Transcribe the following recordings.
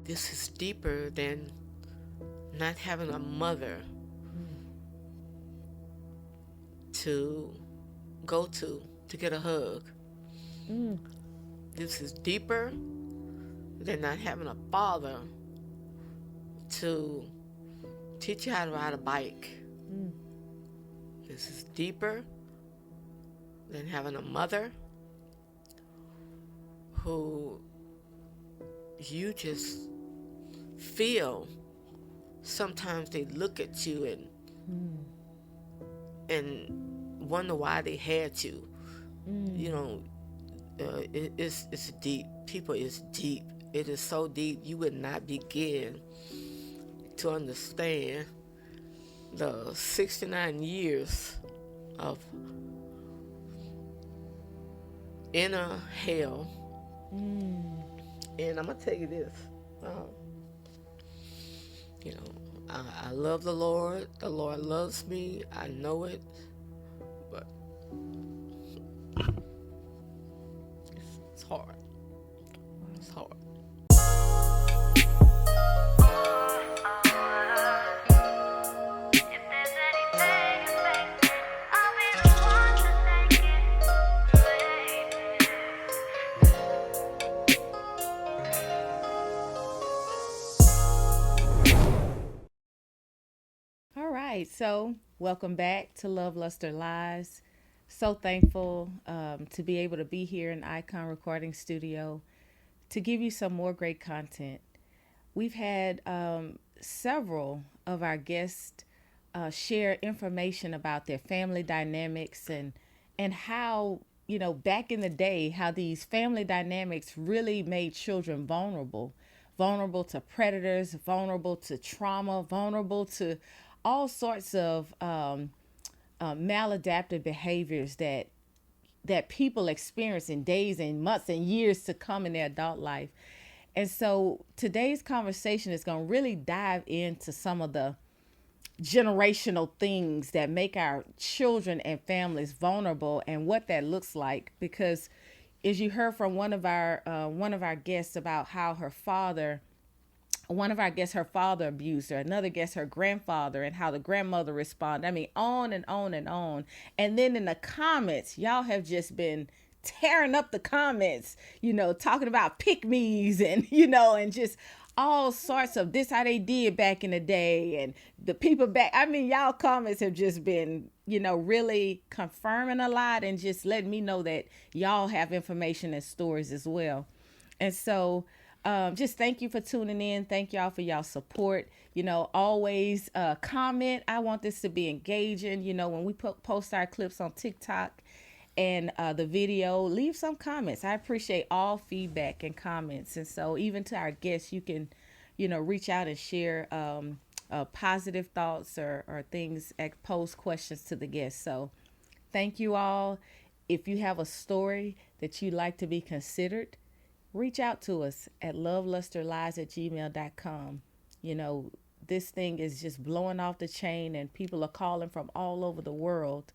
this is deeper than not having a mother to go to get a hug. Mm. This is deeper than not having a father to teach you how to ride a bike. Mm. This is deeper than having a mother who you just feel. Sometimes they look at you and wonder why they had you. You know, it's deep. People, it's deep. It is so deep you would not begin to understand the 69 years of inner hell. And I'm gonna tell you this. Um, you know, I love the Lord. The Lord loves me. I know it. But it's hard. It's hard. All right, so welcome back to Love Luster Lives. So thankful to be able to be here in Icon Recording Studio to give you some more great content. We've had several of our guests share information about their family dynamics and how, back in the day, how these family dynamics really made children vulnerable to predators, vulnerable to trauma, vulnerable to all sorts of maladaptive behaviors that people experience in days and months and years to come in their adult life. And so today's conversation is going to really dive into some of the generational things that make our children and families vulnerable and what that looks like, because as you heard from one of our guests about how one of our guests, her father abused her, another guest, her grandfather, and how the grandmother responded. I mean, on and on and on. And then in the comments, y'all have just been tearing up the comments, talking about pick me's and, and just all sorts of this how they did back in the day and the people back. I mean, y'all comments have just been, really confirming a lot and just letting me know that y'all have information and stories as well. And so just thank you for tuning in. Thank y'all for y'all support. Always comment. I want this to be engaging. When we post our clips on TikTok and the video, leave some comments. I appreciate all feedback and comments. And so even to our guests, you can, reach out and share positive thoughts or things, pose questions to the guests. So thank you all. If you have a story that you'd like to be considered, reach out to us at lovelusterlies@gmail.com. This thing is just blowing off the chain and people are calling from all over the world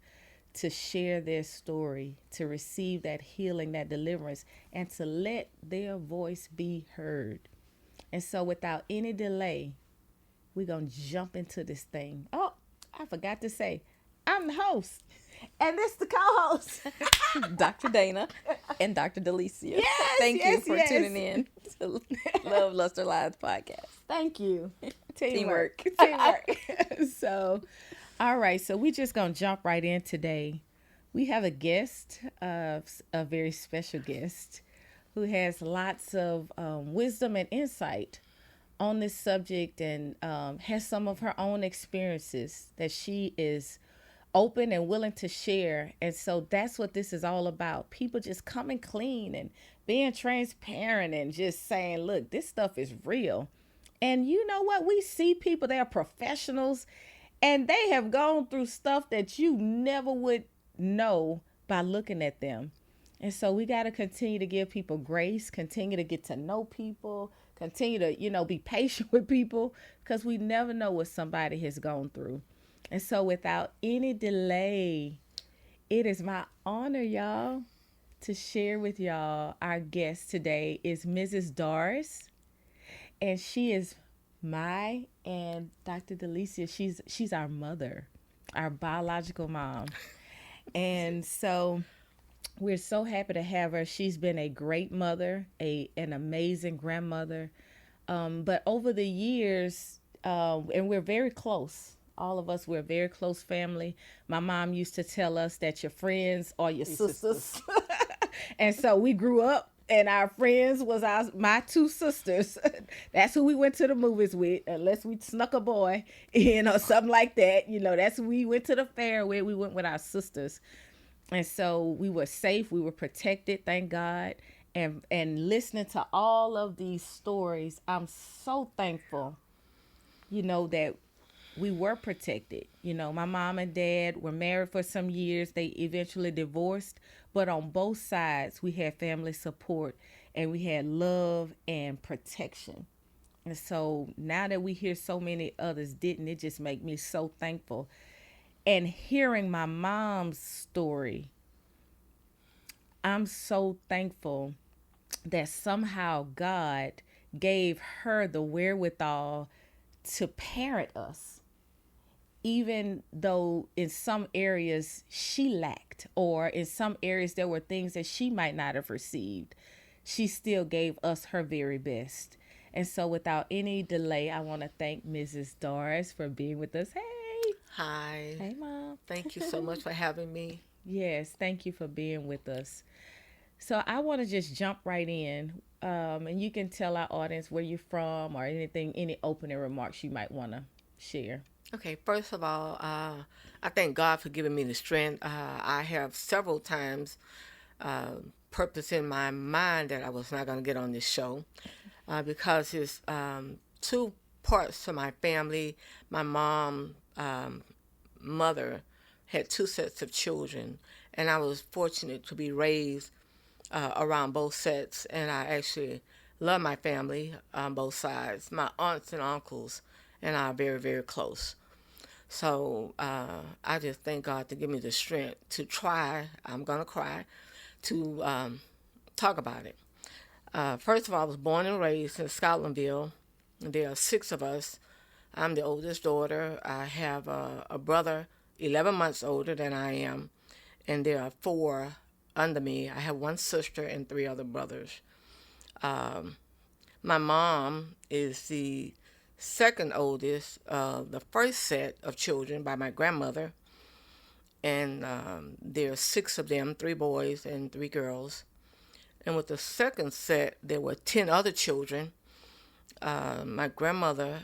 to share their story, to receive that healing, that deliverance, and to let their voice be heard. And so without any delay, we're going to jump into this thing. Oh, I forgot to say, I'm the host. And this the co-host, Dr. Dana and Dr. Delicia. Yes, Thank you yes, for yes. tuning in to Love Luster Lives podcast. Thank you. Teamwork. Teamwork. So, all right. So we just gonna jump right in today. We have a guest, a very special guest, who has lots of wisdom and insight on this subject and has some of her own experiences that she is open and willing to share. And so that's what this is all about. People just coming clean and being transparent and just saying, look, this stuff is real. And you know what? We see people, they are professionals and they have gone through stuff that you never would know by looking at them. And so we got to continue to give people grace, continue to get to know people, continue to, be patient with people because we never know what somebody has gone through. And so without any delay, it is my honor, y'all, to share with y'all our guest today is Mrs. Doris. And she is my and Dr. Delicia. She's our mother, our biological mom. And so we're so happy to have her. She's been a great mother, an amazing grandmother. But over the years, and we're very close. All of us, we're a very close family. My mom used to tell us that your friends are your sisters. And so we grew up and our friends was my two sisters. That's who we went to the movies with, unless we snuck a boy in or something like that. That's who we went to the fair with. We went with our sisters. And so we were safe, we were protected, thank God. And listening to all of these stories, I'm so thankful, that we were protected. My mom and dad were married for some years. They eventually divorced. But on both sides, we had family support and we had love and protection. And so now that we hear so many others didn't, it just make me so thankful. And hearing my mom's story, I'm so thankful that somehow God gave her the wherewithal to parent us, even though in some areas she lacked, or in some areas there were things that she might not have received. She still gave us her very best. And so without any delay, I want to thank Mrs. Doris for being with us. Hey. Hi. Hey, Mom. Thank you so much for having me. Yes, thank you for being with us. So I want to just jump right in, and you can tell our audience where you're from or any opening remarks you might want to share. Okay, first of all, I thank God for giving me the strength. I have several times purpose in my mind that I was not going to get on this show because it's two parts to my family. My mother had two sets of children, and I was fortunate to be raised around both sets, and I actually love my family on both sides. My aunts and uncles and I are very, very close. So I just thank God to give me the strength to try, I'm going to cry, to talk about it. First of all, I was born and raised in Scotlandville. There are 6 of us. I'm the oldest daughter. I have a brother 11 months older than I am, and there are 4 under me. I have 1 sister and 3 other brothers. My mom is the second oldest of the first set of children by my grandmother, and there are 6 of them, 3 boys and 3 girls. And with the second set, there were 10 other children. My grandmother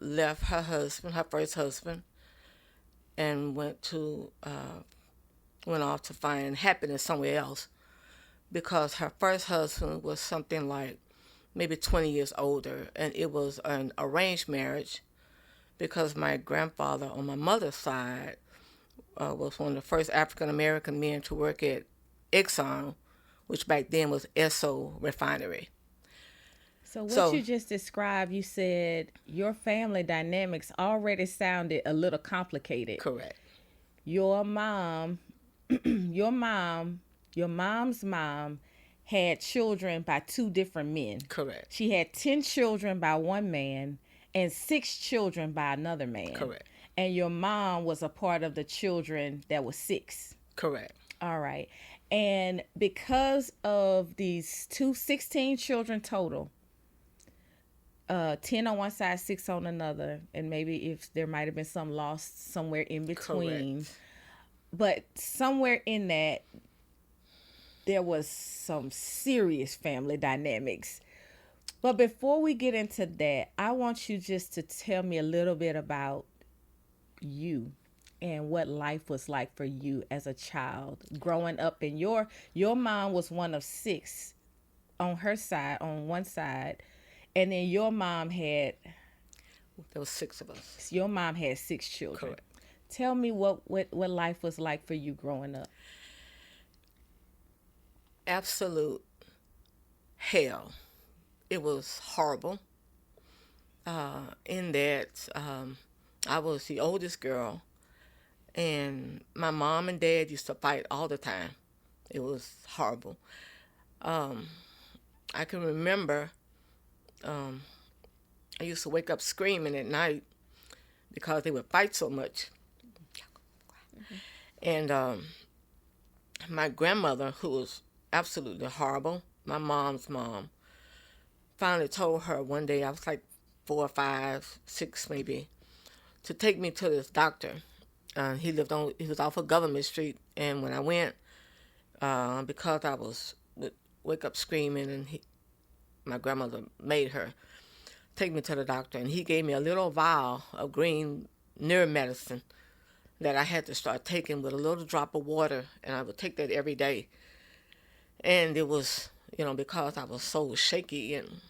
left her husband, her first husband, and went off to find happiness somewhere else, because her first husband was something like maybe 20 years older, and it was an arranged marriage because my grandfather on my mother's side was one of the first African-American men to work at Exxon, which back then was Esso Refinery. So what you just described, you said your family dynamics already sounded a little complicated. Correct. Your mom's mom had children by 2 different men. Correct. She had 10 children by one man and 6 children by another man. Correct. And your mom was a part of the children that was 6. Correct. All right. And because of these 16 children total, 10 on one side, 6 on another, and maybe if there might have been some lost somewhere in between. Correct. But somewhere in that, there was some serious family dynamics. But before we get into that, I want you just to tell me a little bit about you and what life was like for you as a child growing up. And your mom was one of 6 on her side, on one side, and then your mom had... There was 6 of us. Your mom had 6 children. Correct. Tell me what life was like for you growing up. Absolute hell. It was horrible. In that I was the oldest girl, and my mom and dad used to fight all the time. It was horrible. I can remember I used to wake up screaming at night because they would fight so much. And my grandmother, who was absolutely horrible, my mom's mom, finally told her one day, I was like 4 or 5, 6 maybe, to take me to this doctor. He was off of Government Street, and when I went, because I would wake up screaming, and my grandmother made her take me to the doctor, and he gave me a little vial of green nerve medicine that I had to start taking with a little drop of water, and I would take that every day. And it was, because I was so shaky and,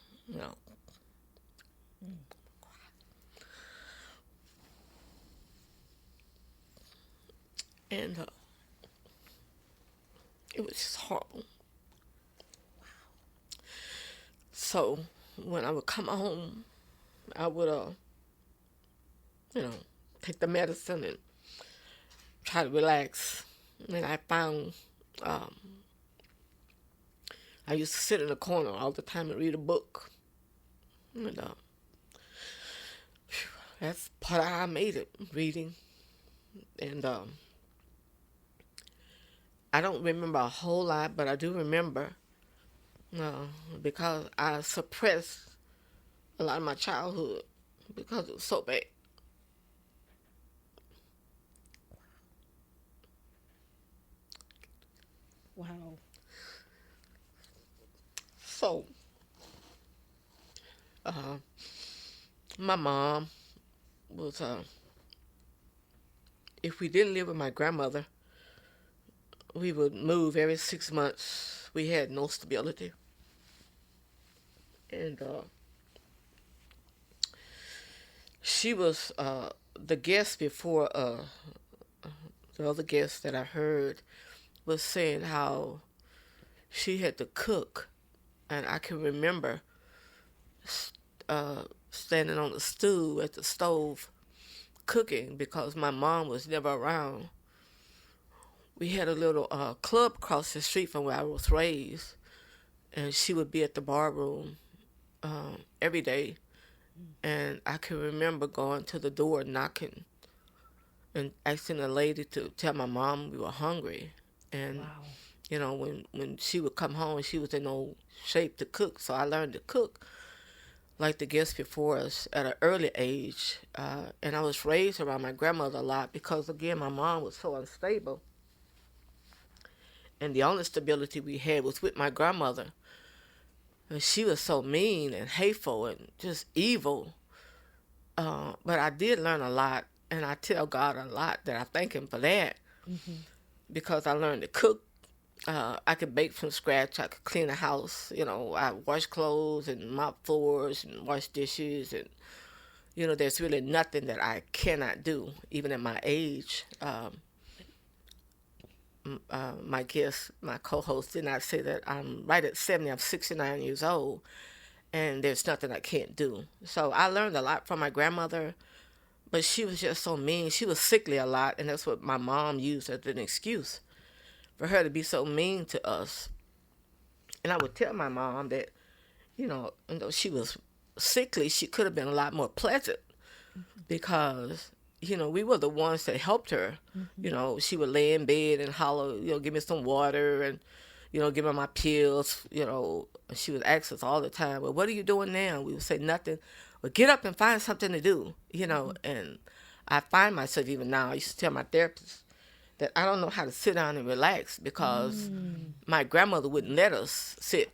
and it was just horrible. So when I would come home, I would, take the medicine and try to relax. And I found I used to sit in the corner all the time and read a book. And that's part of how I made it, reading. And I don't remember a whole lot, but I do remember because I suppressed a lot of my childhood because it was so bad. Wow. So, my mom was, if we didn't live with my grandmother, we would move every 6 months. We had no stability. And she was the guest before the other guest that I heard was saying how she had to cook. And I can remember standing on the stool at the stove cooking because my mom was never around. We had a little club across the street from where I was raised, and she would be at the bar room every day. And I can remember going to the door, knocking, and asking the lady to tell my mom we were hungry. And Wow. when she would come home, she was in no shape to cook. So I learned to cook like the guests before us at an early age. And I was raised around my grandmother a lot because, again, my mom was so unstable. And the only stability we had was with my grandmother. And she was so mean and hateful and just evil. But I did learn a lot, and I tell God a lot that I thank him for that. Mm-hmm. Because I learned to cook. I could bake from scratch. I could clean the house. I wash clothes and mop floors and wash dishes. And, there's really nothing that I cannot do, even at my age. My guest, my co-host, did not say that I'm right at 70. I'm 69 years old, and there's nothing I can't do. So I learned a lot from my grandmother, but she was just so mean. She was sickly a lot, and that's what my mom used as an excuse for her to be so mean to us. And I would tell my mom that, she was sickly, she could have been a lot more pleasant because, we were the ones that helped her. Mm-hmm. She would lay in bed and holler, give me some water and, give me my pills, She would ask us all the time, well, what are you doing now? We would say nothing. Well, get up and find something to do, And I find myself even now, I used to tell my therapist that I don't know how to sit down and relax because my grandmother wouldn't let us sit.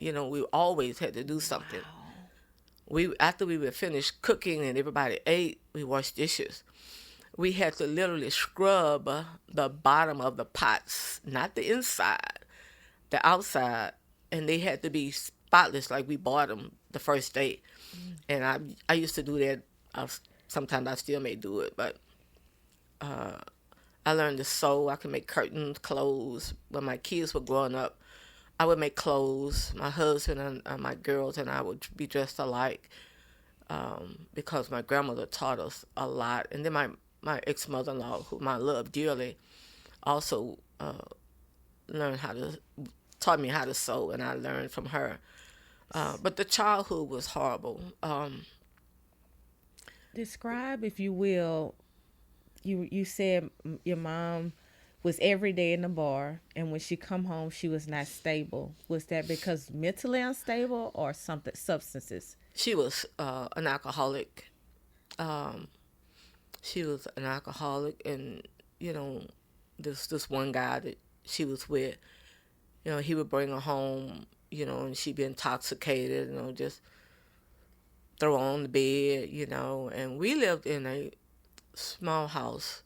We always had to do something. Wow. After we would finish cooking and everybody ate, we washed dishes. We had to literally scrub the bottom of the pots, not the inside, the outside, and they had to be spotless like we bought them the first day. And I used to do that. Sometimes I still may do it, but I learned to sew. I could make curtains, clothes. When my kids were growing up, I would make clothes. My husband and my girls and I would be dressed alike because my grandmother taught us a lot. And then my ex-mother-in-law, whom I love dearly, also taught me how to sew, and I learned from her But the childhood was horrible. Describe, if you will, you said your mom was every day in the bar, and when she come home she was not stable. Was that because mentally unstable or something, substances? She was an alcoholic. She was an alcoholic, and this one guy that she was with, he would bring her home, and she'd be intoxicated, just throw her on the bed, and we lived in a small house.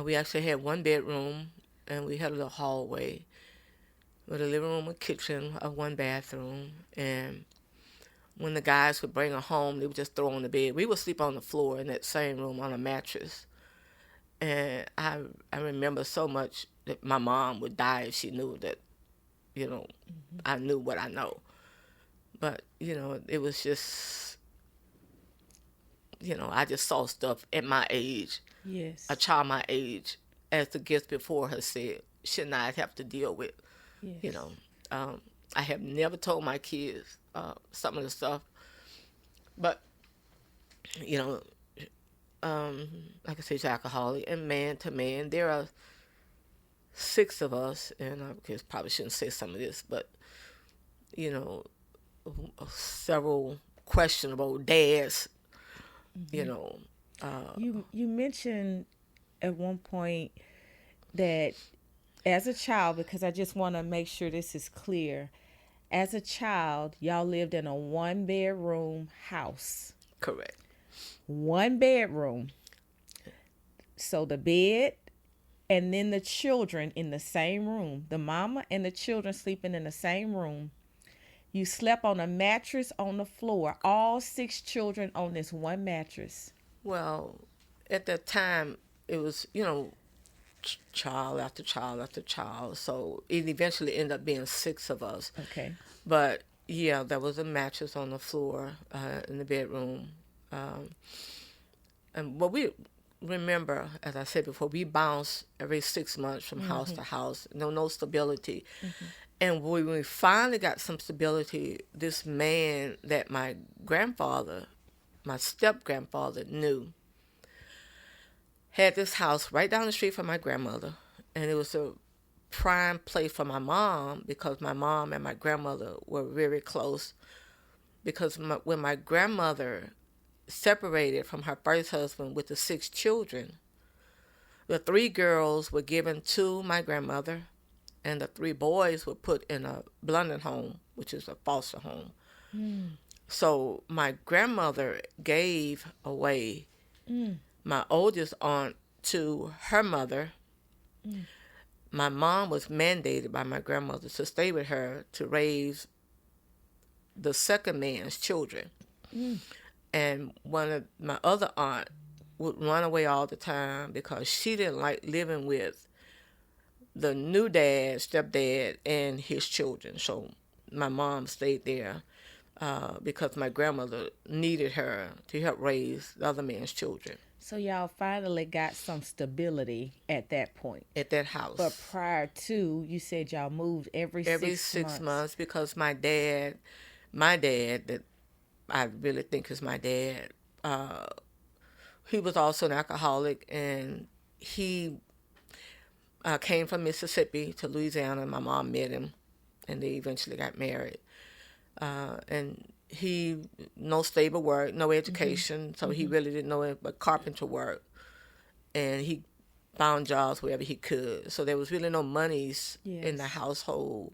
We actually had one bedroom, and we had a little hallway with a living room, a kitchen, one bathroom. And when the guys would bring her home, they would just throw her on the bed. We would sleep on the floor in that same room on a mattress. And I remember so much that my mom would die if she knew that, I knew what I know. But, it was just, I just saw stuff at my age. Yes. A child my age, as the guest before her said, should not have to deal with. Yes. I have never told my kids some of the stuff, but like I say, she's alcoholic, and man to man, there are 6 of us, and I probably shouldn't say some of this, but several questionable dads. You mentioned at one point that as a child, because I just want to make sure this is clear, as a child, y'all lived in a 1-bedroom house. Correct. 1 bedroom. So the bed and then the children in the same room. The mama and the children sleeping in the same room. You slept on a mattress on the floor. All 6 children on this one mattress. Well, at that time, it was, child after child after child. So it eventually ended up being 6 of us. Okay. But, yeah, there was a mattress on the floor in the bedroom. And what we remember, as I said before, we bounced every 6 months from house to house. No stability. And when we finally got some stability, this man that my grandfather, my step-grandfather, knew, had this house right down the street from my grandmother. And it was a prime place for my mom, because my mom and my grandmother were very close. Because when my grandmother separated from her first husband with the 6 children, the 3 girls were given to my grandmother, and the 3 boys were put in a blended home, which is a foster home. So my grandmother gave away my oldest aunt to her mother. My mom was mandated by my grandmother to stay with her to raise the second man's children. And one of my other aunt would run away all the time because she didn't like living with the new dad, stepdad, and his children. So my mom stayed there because my grandmother needed her to help raise the other man's children. So y'all finally got some stability at that point. At that house. But prior to, you said y'all moved every 6 months because my dad, that I really think is my dad, he was also an alcoholic, and he came from Mississippi to Louisiana. My mom met him, and they eventually got married. And he, no stable work, no education, so he really didn't know it but carpenter work. And he found jobs wherever he could. So there was really no monies in the household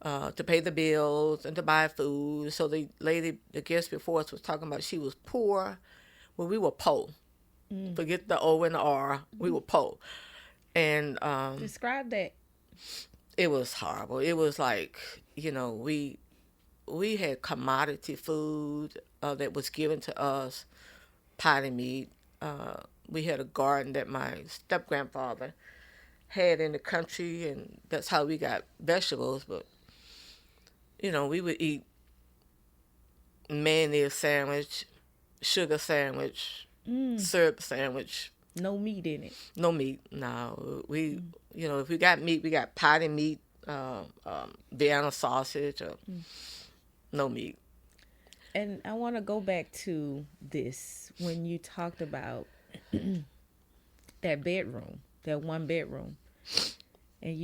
to pay the bills and to buy food. So the lady, the guest before us, was talking about she was poor. Well, we were poor. Forget the O and the R. We were poor. And describe that. It was horrible. It was like, we had commodity food that was given to us, potted meat. We had a garden that my step-grandfather had in the country, and that's how we got vegetables. But, we would eat mayonnaise sandwich, sugar sandwich, syrup sandwich. No meat in it. No meat, no. We, if we got meat, we got potted meat, Vienna sausage, or no meat. And I want to go back to this when you talked about that bedroom, that one bedroom, and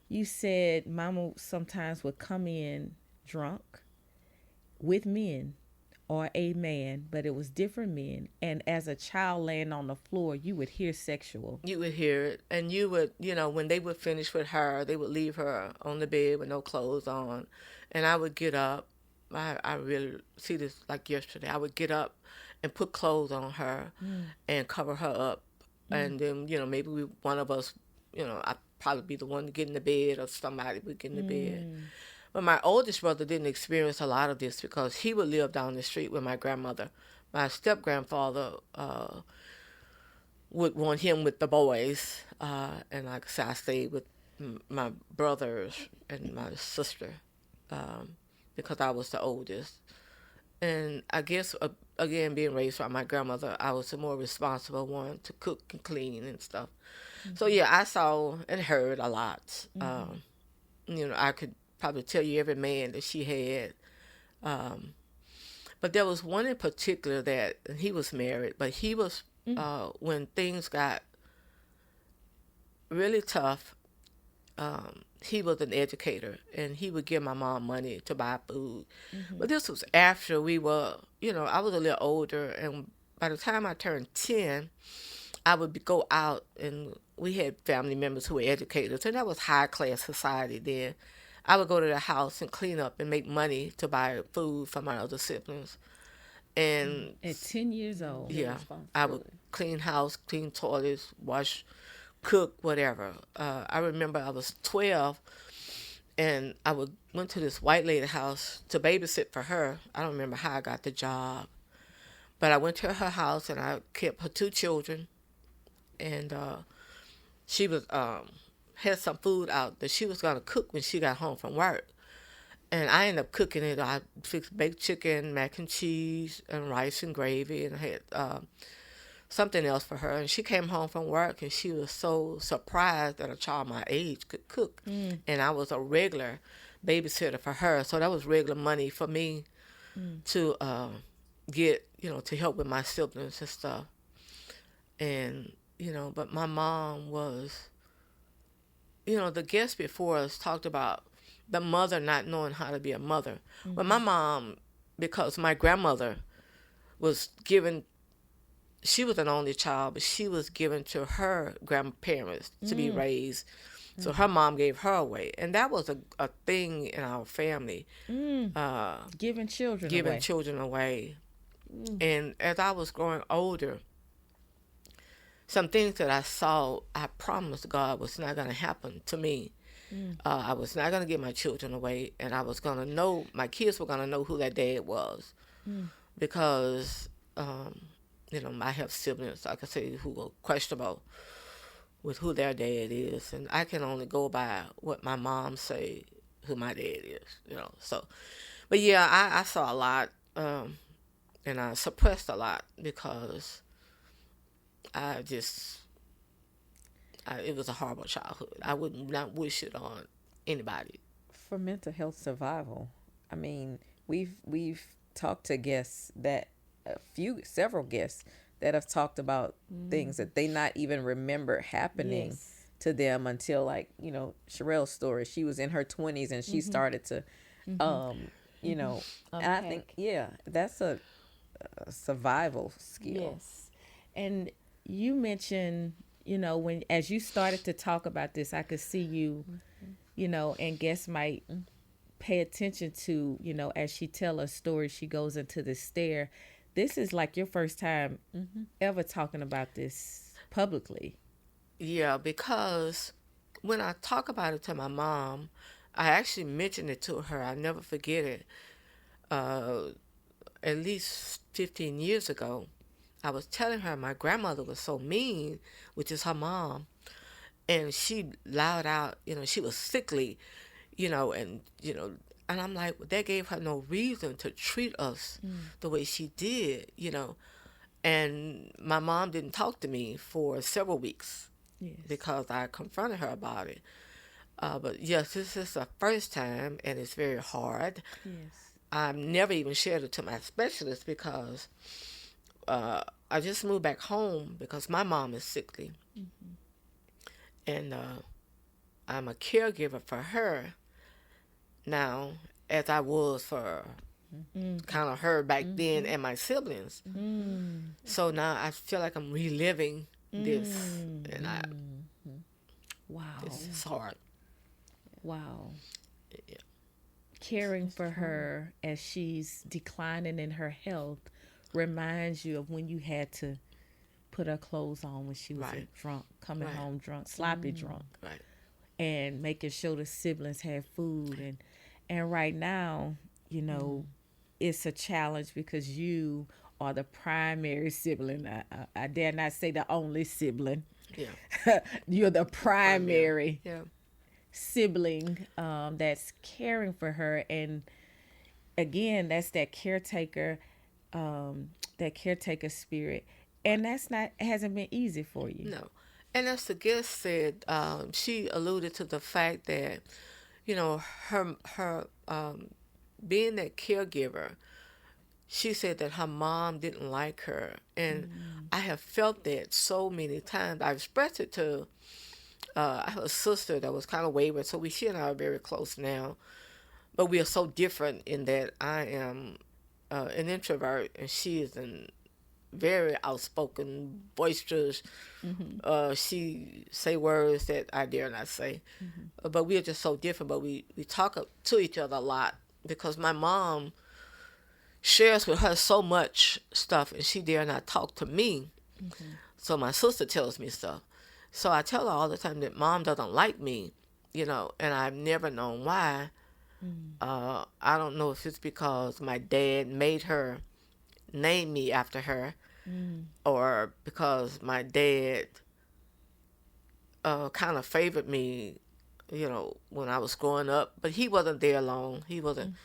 you said Mama sometimes would come in drunk with men or a man, but it was different men. And as a child laying on the floor, you would hear sexual. You would hear it, and you would, when they would finish with her, they would leave her on the bed with no clothes on, and I would get up. I really see this like yesterday. I would get up and put clothes on her and cover her up, and then maybe one of us, I'd probably be the one to get in the bed, or somebody would get in the bed. But my oldest brother didn't experience a lot of this because he would live down the street with my grandmother. My step-grandfather would want him with the boys. And like I said, I stayed with my brothers and my sister because I was the oldest. And I guess, again, being raised by my grandmother, I was the more responsible one to cook and clean and stuff. So, yeah, I saw and heard a lot. I could probably tell you every man that she had. But there was one in particular that, and he was married, but he was, when things got really tough, he was an educator, and he would give my mom money to buy food. But this was after we were, I was a little older, and by the time I turned 10, I would go out, and we had family members who were educators, and that was high-class society then. I would go to the house and clean up and make money to buy food for my other siblings. And at 10 years old. Yeah, I would clean house, clean toilets, wash, cook, whatever. I remember I was 12, and I went to this white lady house to babysit for her. I don't remember how I got the job, but I went to her house, and I kept her 2 children, and she was had some food out that she was going to cook when she got home from work. And I ended up cooking it. I fixed baked chicken, mac and cheese, and rice and gravy, and I had something else for her. And she came home from work, and she was so surprised that a child my age could cook. And I was a regular babysitter for her. So that was regular money for me to get, to help with my siblings and stuff. And, but my mom was... the guests before us talked about the mother not knowing how to be a mother. But my mom, because my grandmother was given, she was an only child, but she was given to her grandparents to be raised. So her mom gave her away. And that was a thing in our family. Giving children away. And as I was growing older, some things that I saw, I promised God was not going to happen to me. I was not going to give my children away, and I was going to know, my kids were going to know who their dad was. Because, I have siblings, like I say, who are questionable with who their dad is. And I can only go by what my mom say who my dad is, So, but yeah, I saw a lot, and I suppressed a lot because... it was a horrible childhood. I would not wish it on anybody. For mental health survival, I mean, we've talked to guests several guests that have talked about things that they not even remember happening to them until, like, Sherelle's story. She was in her 20s and she started to, and I think, that's a survival skill. Yes. And you mentioned, when as you started to talk about this, I could see you, and guests might pay attention to, as she tell a story, she goes into the stare. This is like your first time ever talking about this publicly. Yeah, because when I talk about it to my mom, I actually mentioned it to her. I never forget it. At least 15 years ago, I was telling her my grandmother was so mean, which is her mom, and she loud out, she was sickly, and I'm like, that gave her no reason to treat us the way she did, and my mom didn't talk to me for several weeks because I confronted her about it. But yes, this is the first time, and it's very hard. Yes. I've never even shared it to my specialist because I just moved back home because my mom is sickly. And I'm a caregiver for her now, as I was for kind of her back then and my siblings. So now I feel like I'm reliving this, and Wow. it's hard. Wow. Yeah. Caring for her as she's declining in her health reminds you of when you had to put her clothes on when she was Right. drunk, coming Right. home drunk, sloppy drunk, Right. and making sure the siblings had food. And right now, you know, it's a challenge because you are the primary sibling. I dare not say the only sibling. Yeah. You're the primary Yeah. sibling that's caring for her, and again, that's that caretaker spirit, and that's not hasn't been easy for you. No. And as the guest said, she alluded to the fact that, her being that caregiver, she said that her mom didn't like her. And I have felt that so many times. I've expressed it to, I have a sister that was kind of wayward, so she and I are very close now. But we are so different in that I am an introvert and she is an very outspoken, boisterous. She say words that I dare not say. But we are just so different. But we talk to each other a lot because my mom shares with her so much stuff and she dare not talk to me. So my sister tells me stuff. So I tell her all the time that mom doesn't like me, and I've never known why. I don't know if it's because my dad made her name me after her, or because my dad kind of favored me, when I was growing up. But he wasn't there long. He wasn't.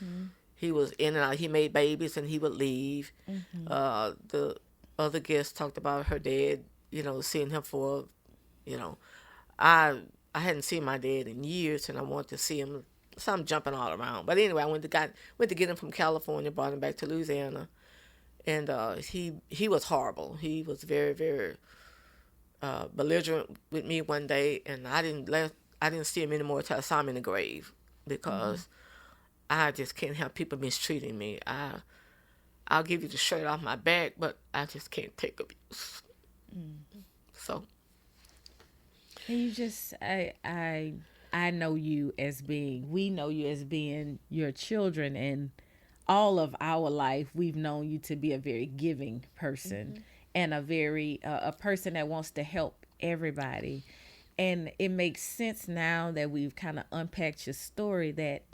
He was in and out. He made babies and he would leave. The other guests talked about her dad, seeing him for, I hadn't seen my dad in years and I wanted to see him. So I'm jumping all around. But anyway, I went to get him from California, brought him back to Louisiana. And he was horrible. He was very, very belligerent with me one day, and I didn't see him anymore until I saw him in the grave because I just can't have people mistreating me. I'll give you the shirt off my back, but I just can't take abuse. So. And you just, I know you as being, we know you as being your children, and all of our life we've known you to be a very giving person and a very a person that wants to help everybody. And it makes sense now that we've kind of unpacked your story that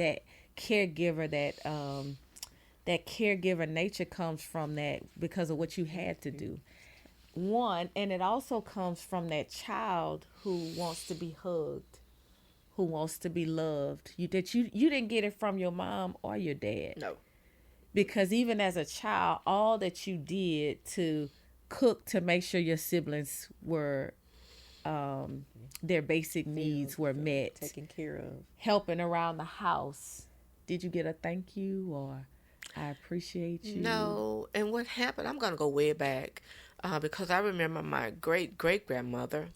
caregiver that caregiver nature comes from that because of what you had to do. One, and it also comes from that child who wants to be hugged, who wants to be loved. You didn't get it from your mom or your dad. No. Because even as a child, all that you did to cook to make sure your siblings were their basic needs were met, taken care of, helping around the house. Did you get a thank you or I appreciate you? No. And what happened, I'm going to go way back because I remember my great-great-grandmother.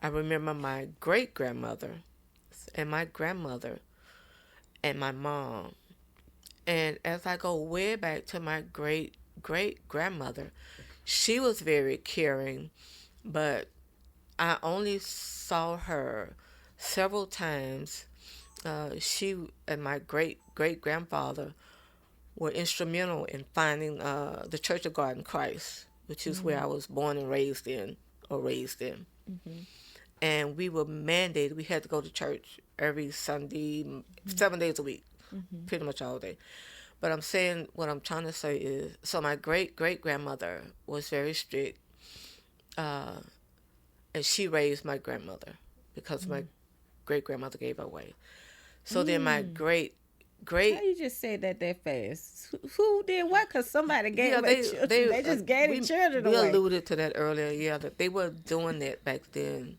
I remember my great-grandmother and my grandmother and my mom. And as I go way back to my great-great-grandmother, she was very caring, but I only saw her several times. She and my great-great-grandfather were instrumental in finding the Church of God in Christ, which is where I was born and raised in. And we were mandated, we had to go to church every Sunday, 7 days a week, pretty much all day. But I'm saying, what I'm trying to say is, so my great-great-grandmother was very strict, and she raised my grandmother because my great-grandmother gave her away. So then my great How you just said that fast? Who did what? Because somebody gave their children. They just gave their children we away. alluded to that earlier, that they were doing that back then.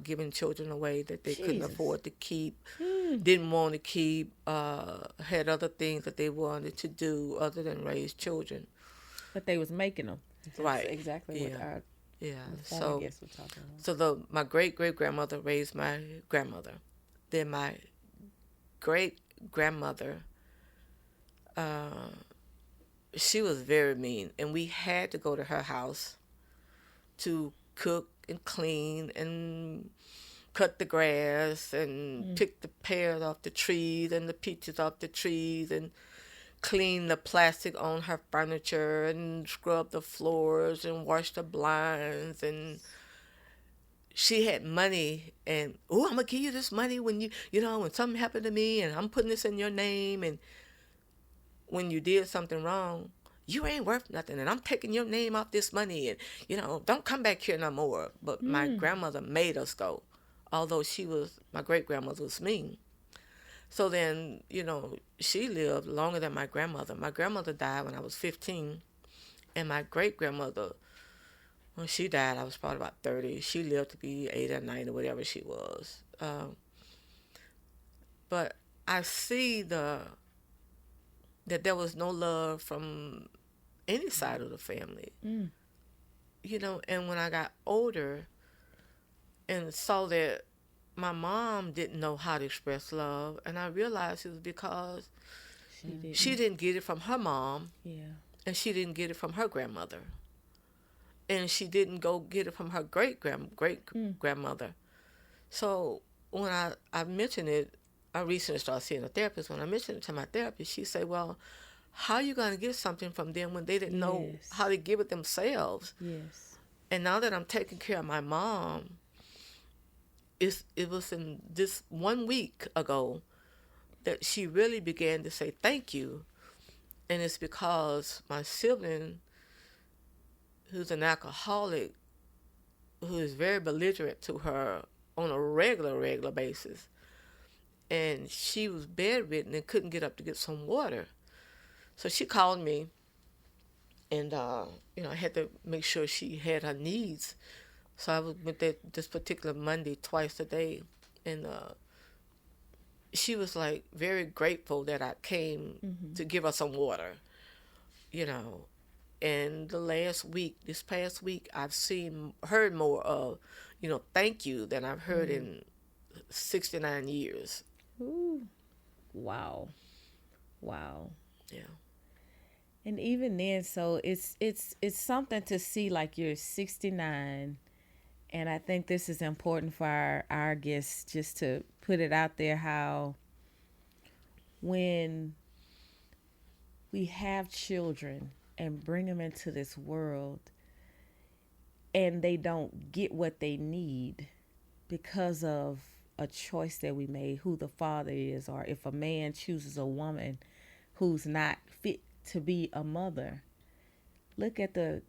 giving children away that they couldn't Jesus. afford to keep, didn't want to keep, had other things that they wanted to do other than raise children. But they was making them. That's Right. exactly what Yeah. our Yeah. former So, guests were talking about. so my great-great-grandmother raised my grandmother. Then my great-grandmother, she was very mean, and we had to go to her house to cook and clean and cut the grass and pick the pears off the trees and the peaches off the trees and clean the plastic on her furniture and scrub the floors and wash the blinds. And she had money, and I'm gonna give you this money when when something happened to me, and I'm putting this in your name, and when you did something wrong, you ain't worth nothing, and I'm taking your name off this money, and don't come back here no more. But my grandmother made us go, although my great-grandmother was mean. So then, she lived longer than my grandmother. My grandmother died when I was 15, and my great-grandmother, when she died, I was probably about 30. She lived to be 8 or 9 or whatever she was. But I see that there was no love from any side of the family. And when I got older and saw that my mom didn't know how to express love, and I realized it was because she didn't get it from her mom, and she didn't get it from her grandmother, and she didn't go get it from her great-grandmother. So when I mentioned it, I recently started seeing a therapist. When I mentioned it to my therapist, she said, well, how are you going to get something from them when they didn't know how to give it themselves? Yes. And now that I'm taking care of my mom, it was in this 1 week ago that she really began to say thank you. And it's because my sibling, who's an alcoholic, who is very belligerent to her on a regular basis, and she was bedridden and couldn't get up to get some water. So she called me, and I had to make sure she had her needs. So I was with this particular Monday twice a day, and she was like very grateful that I came to give her some water, And this past week, I've heard more of, thank you than I've heard in 69 years. Ooh. Wow. Yeah. And even then, so it's something to see, like you're 69, and I think this is important for our guests, just to put it out there, how when we have children and bring them into this world and they don't get what they need because of a choice that we made, who the father is, or if a man chooses a woman who's not fit to be a mother, look at the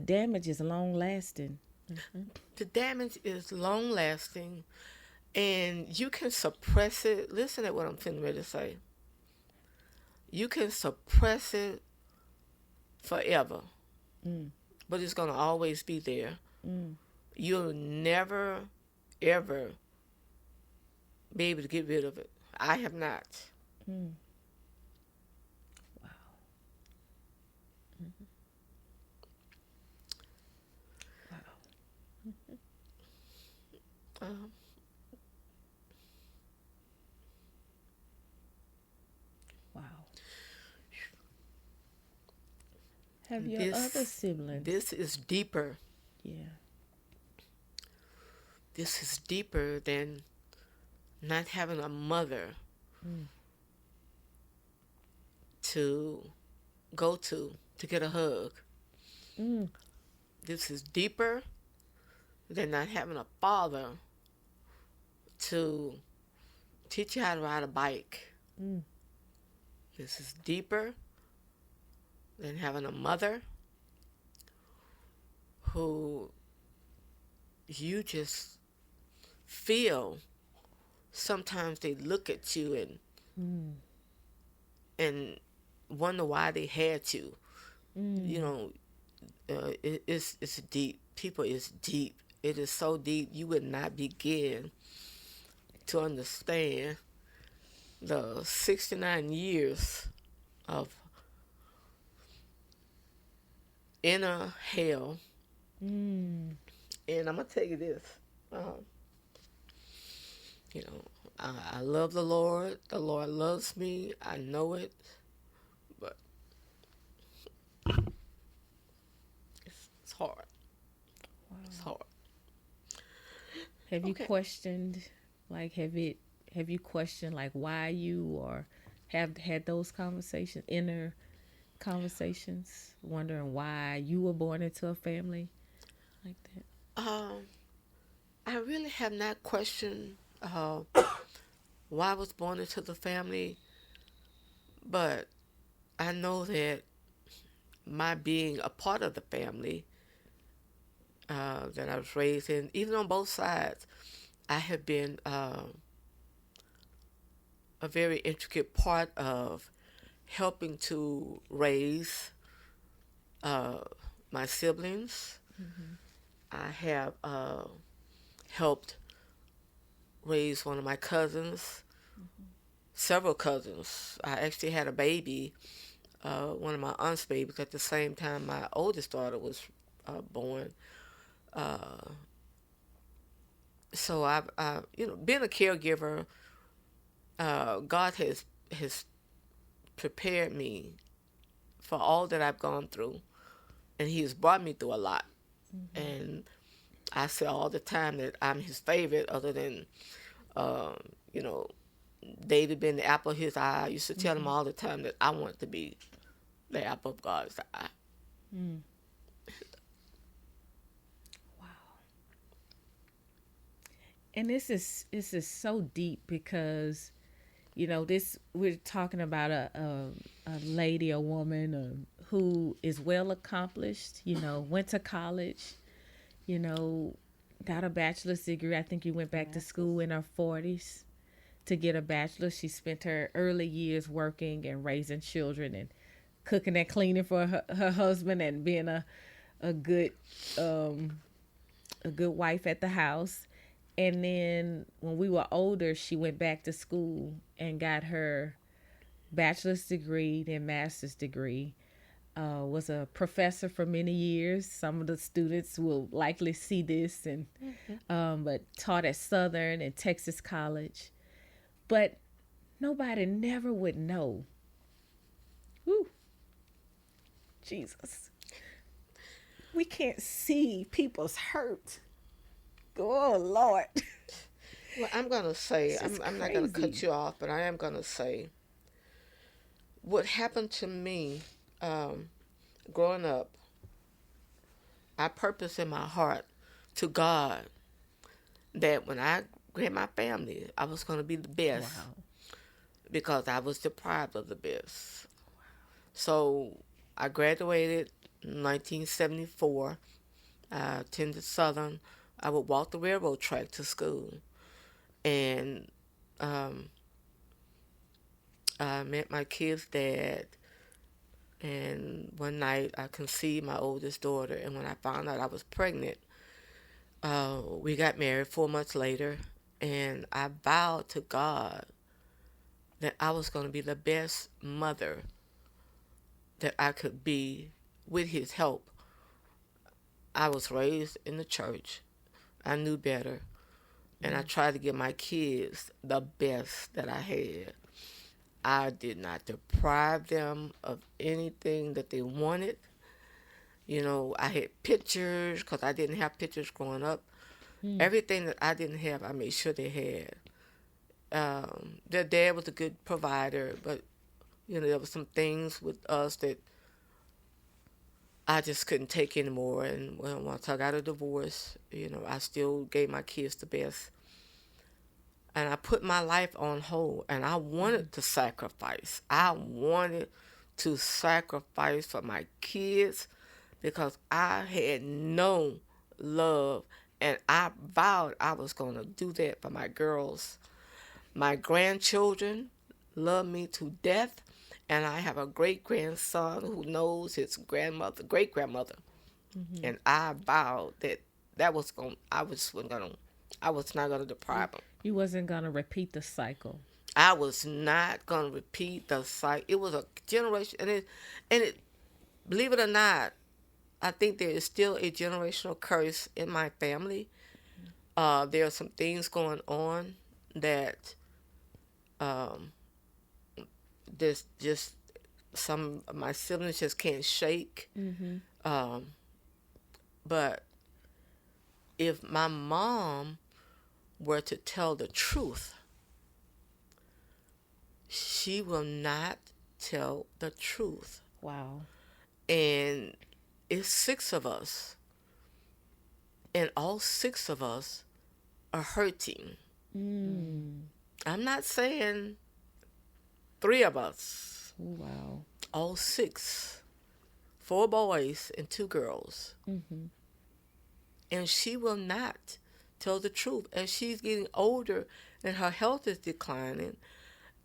damage is long lasting. The damage is long lasting, and you can suppress it. Listen to what I'm finna ready to say. You can suppress it forever, but it's gonna always be there. You'll never, ever be able to get rid of it. I have not. Wow. Wow. Have your other siblings? This is deeper. Yeah. This is deeper than not having a mother to go to get a hug. This is deeper than not having a father to teach you how to ride a bike. This is deeper than having a mother who you just feel. Sometimes they look at you and wonder why they had you. It's deep. People is deep, It is so deep you would not begin to understand the 69 years of inner hell. Mm. And I'm going to tell you this. Um, you know, I love the Lord. The Lord loves me. I know it. But it's hard. Wow. It's hard. Have you Okay. questioned, like, have you questioned, like, why you, or have had those conversations, inner conversations, wondering why you were born into a family like that? I really have not questioned why I was born into the family, but I know that my being a part of the family that I was raised in, even on both sides, I have been a very intricate part of helping to raise uh, my siblings. Mm-hmm. I have helped raise one of my cousins, several cousins. I actually had a baby, one of my aunt's babies, at the same time my oldest daughter was born. Uh, so being a caregiver, God has prepared me for all that I've gone through, and He has brought me through a lot. Mm-hmm. And I say all the time that I'm His favorite, other than um, you know, David being the apple of His eye. I used to tell him Mm-hmm. all the time that I want to be the apple of God's eye. Mm. Wow. And this is so deep because this, we're talking about a lady, a woman, who is well accomplished, went to college, you know got a bachelor's degree. I think you went back to school in her 40s to get a bachelor's. She spent her early years working and raising children and cooking and cleaning for her husband, and being a good um a good wife at the house. And then when we were older, she went back to school and got her bachelor's degree, then master's degree. Was a professor for many years. Some of the students will likely see this, and but taught at Southern and Texas College. But nobody never would know. Whew, Jesus. We can't see people's hurt. Oh, Lord. Well, I'm gonna say, This is I'm not gonna cut crazy. you off, but I am gonna say what happened to me growing up. I purpose in my heart to God that when I had my family, I was gonna be the best Wow. because I was deprived of the best. So I graduated in 1974. I attended Southern. I would walk the railroad track to school, and um, I met my kid's dad. And one night I conceived my oldest daughter, and when I found out I was pregnant, we got married 4 months later, and I vowed to God that I was going to be the best mother that I could be with His help. I was raised in the church. I knew better, and I tried to give my kids the best that I had. I did not deprive them of anything that they wanted. I had pictures because I didn't have pictures growing up. Mm. Everything that I didn't have, I made sure they had. Their dad was a good provider, but there were some things with us that I just couldn't take anymore. And once I got a divorce, I still gave my kids the best. And I put my life on hold, and I wanted to sacrifice. I wanted to sacrifice for my kids because I had no love, and I vowed I was going to do that for my girls. My grandchildren love me to death, and I have a great-grandson who knows his great-grandmother. Mm-hmm. And I vowed that that was going. I was not gonna deprive them. You wasn't gonna repeat the cycle. I was not gonna repeat the cycle. It was a generation, and it. Believe it or not, I think there is still a generational curse in my family. There are some things going on that there's just some of my siblings just can't shake. But if my mom were to tell the truth, she will not tell the truth. Wow. And it's 6 of us, and all 6 of us are hurting. I'm not saying 3 of us. Wow. All 6, 4 boys and 2 girls. And she will not tell the truth. And she's getting older, and her health is declining.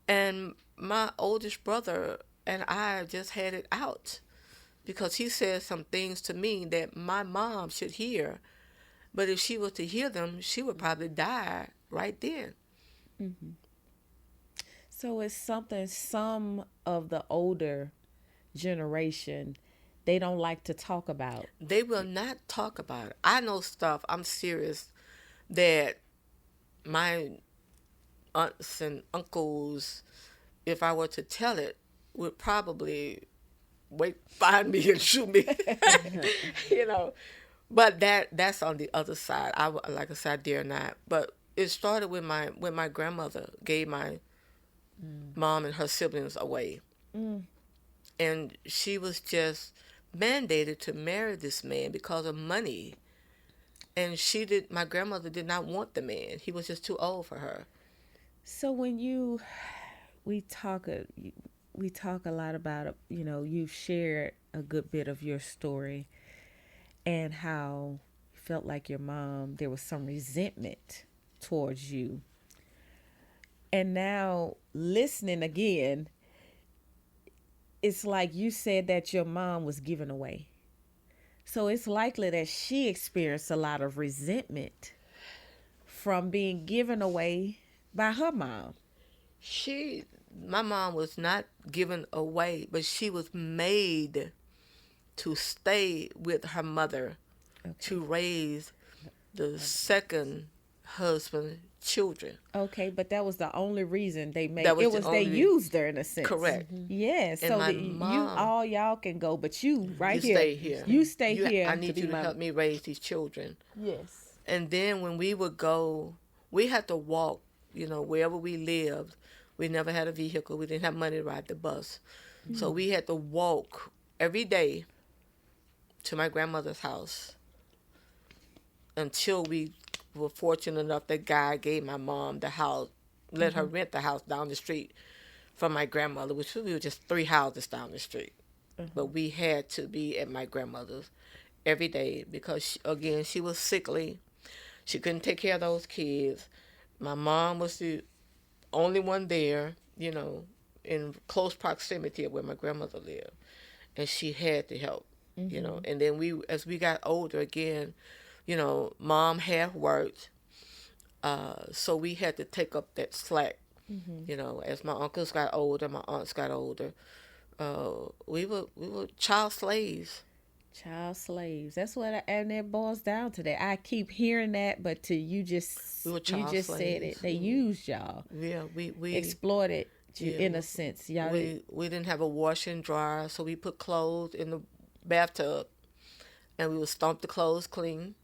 And my oldest brother and I just had it out, because he said some things to me that my mom should hear. But if she was to hear them, she would probably die right then. So it's something some of the older generation, they don't like to talk about. They will not talk about it. I know stuff, I'm serious, that my aunts and uncles, if I were to tell it, would probably find me and shoot me. You know. But that's on the other side. Like I said, I dare not. But it started when my grandmother gave my mom and her siblings away. And she was just mandated to marry this man because of money. And my grandmother did not want the man. He was just too old for her. So when we talk a lot about, you've shared a good bit of your story and how you felt like your mom, there was some resentment towards you. And now listening again, it's like you said that your mom was given away. So it's likely that she experienced a lot of resentment from being given away by her mom. My mom was not given away, but she was made to stay with her mother to raise the second husband's children. Okay, but that was the only reason they made That was it. Was they used her in a sense? Correct. Yeah, so mom, y'all can go, but you stay here. You stay here. I need you to help me raise these children. Yes. And then when we would go, we had to walk, wherever we lived. We never had a vehicle. We didn't have money to ride the bus. So we had to walk every day to my grandmother's house until we were fortunate enough that God gave my mom the house, let her rent the house down the street from my grandmother, which we were just 3 houses down the street. But we had to be at my grandmother's every day because, again, she was sickly. She couldn't take care of those kids. My mom was the only one there, in close proximity of where my grandmother lived. And she had to help, And then as we got older again, mom had worked. So we had to take up that slack, as my uncles got older, my aunts got older. We were child slaves. Child slaves. That's what and it boils down to that. I keep hearing that, but you just slaves. said it. They used y'all. Yeah, we exploited you in a sense. Y'all we didn't have a washer and dryer, so we put clothes in the bathtub, and we would stomp the clothes clean.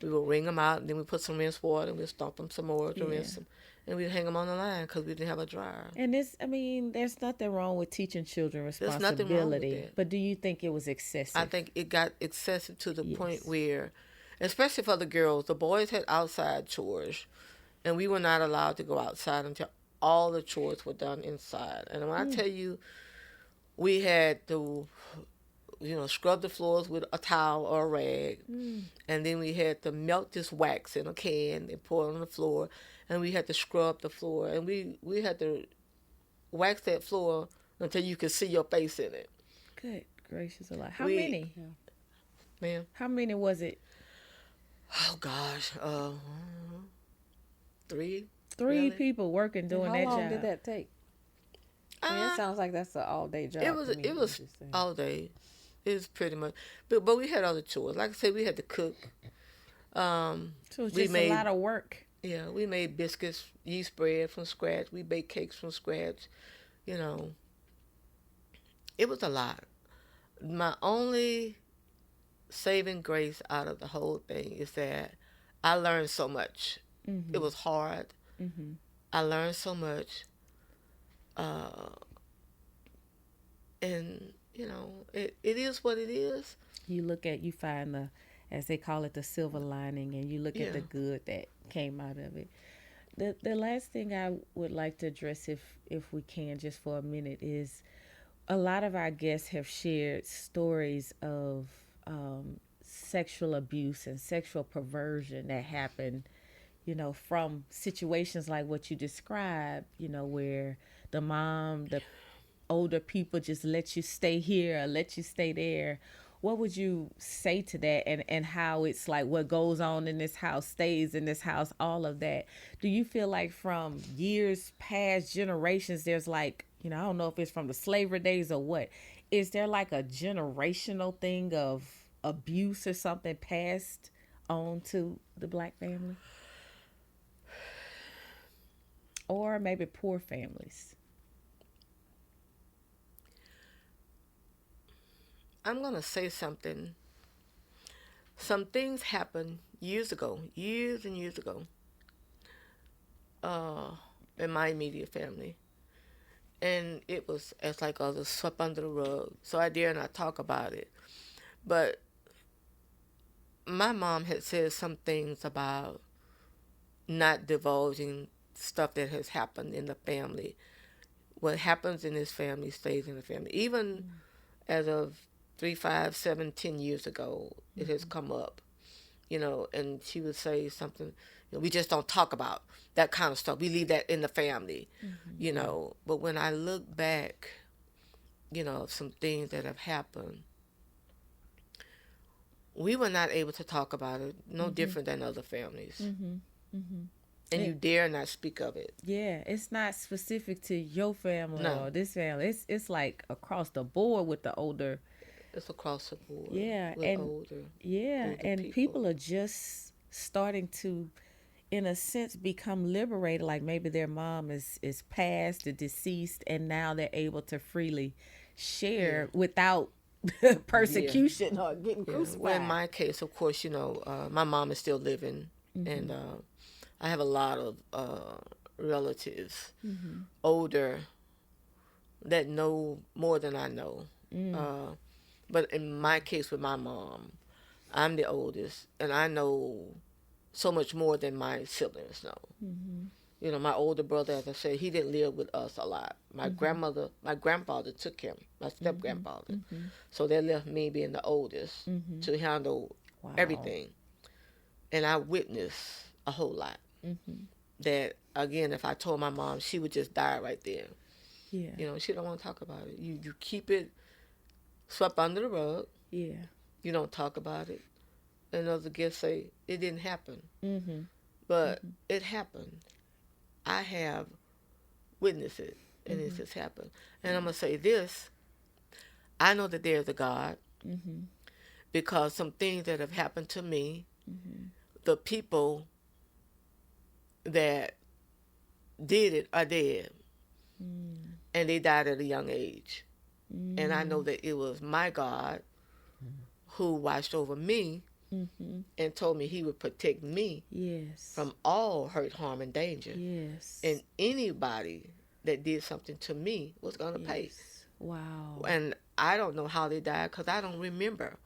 We would wring them out, and then we put some rinse water, and we'd stomp them some more to rinse them. And we'd hang them on the line because we didn't have a dryer. And there's nothing wrong with teaching children responsibility. There's nothing wrong with that. But do you think it was excessive? I think it got excessive to the point where, especially for the girls, the boys had outside chores, and we were not allowed to go outside until all the chores were done inside. And when I tell you, we had to, scrub the floors with a towel or a rag, and then we had to melt this wax in a can and pour it on the floor. And we had to scrub the floor, and we had to wax that floor until you could see your face in it. Good gracious alive. How many? Ma'am? How many was it? Oh gosh, three, Three really. people working And doing how that long job. did that take? I mean, it Uh, sounds like that's an all-day it job was to me. it I'm was just saying. all day. It was pretty much, but we had other chores. Like I said, we had to cook. Um, So it's we just a made lot of work. yeah, we made biscuits, yeast bread from scratch. We baked cakes from scratch. You know, it was a lot. My only saving grace out of the whole thing is that I learned so much. It was hard. Mm-hmm. I learned so much, uh, and it is what it is. You find the, as they call it, the silver lining, and you look at Yeah. the good that came out of it. The last thing I would like to address, if we can, just for a minute, is a lot of our guests have shared stories of sexual abuse and sexual perversion that happened, from situations like what you described, where the older people just let you stay here or let you stay there. What would you say to that, and how it's like what goes on in this house stays in this house, all of that? Do you feel like from years past, generations, there's like, I don't know if it's from the slavery days or what, is there like a generational thing of abuse or something passed on to the black family? Or maybe poor families? I'm gonna say something. Some things happened years ago, years and years ago, uh, in my immediate family, and it was as like others swept under the rug. So I dare not talk about it. But my mom had said some things about not divulging stuff that has happened in the family. What happens in this family stays in the family. Even as of 3, 5, 7, 10 years ago, it has come up, and she would say something, we just don't talk about that kind of stuff. We leave that in the family. But when I look back, some things that have happened, we were not able to talk about it, no different than other families. And you dare not speak of it. Yeah, it's not specific to your family No. or this family. It's like across the board with the older. It's across the board. Yeah, with and older and people are just starting to, in a sense, become liberated. Like maybe their mom is passed or deceased, and now they're able to freely share without persecution or getting crucified. Well, in my case, of course, my mom is still living, and I have a lot of relatives, older, that know more than I know. But in my case with my mom, I'm the oldest, and I know so much more than my siblings know. My older brother, as I said, he didn't live with us a lot. My grandfather took him, my step-grandfather. So they left me being the oldest to handle everything. And I witnessed a whole lot. That, again, if I told my mom, she would just die right there. Yeah. She don't want to talk about it. You keep it swept under the rug. Yeah. You don't talk about it. And other guests say, it didn't happen. But it happened. I have witnessed it, and it just happened. And I'm going to say this. I know that there's a God, because some things that have happened to me, the people that did it are dead. And they died at a young age. And I know that it was my God who watched over me and told me he would protect me from all hurt, harm, and danger. And anybody that did something to me was going to pay. Wow. And I don't know how they died, because I don't remember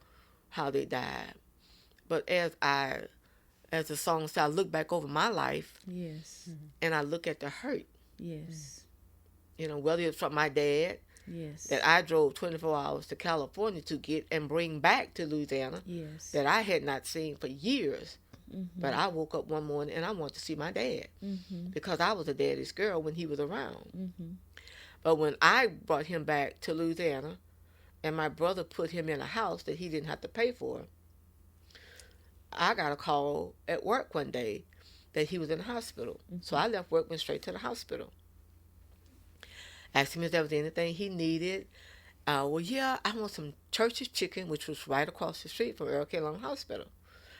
how they died. But as the song said, I look back over my life, and I look at the hurt. Whether it's from my dad, that I drove 24 hours to California to get and bring back to Louisiana, that I had not seen for years. But I woke up one morning and I wanted to see my dad, because I was a daddy's girl when he was around. But when I brought him back to Louisiana, and my brother put him in a house that he didn't have to pay for, I got a call at work one day that he was in the hospital. So I left work, went straight to the hospital. Asked him if there was anything he needed. Well, yeah, I want some Church's chicken, which was right across the street from Earl K. Long Hospital.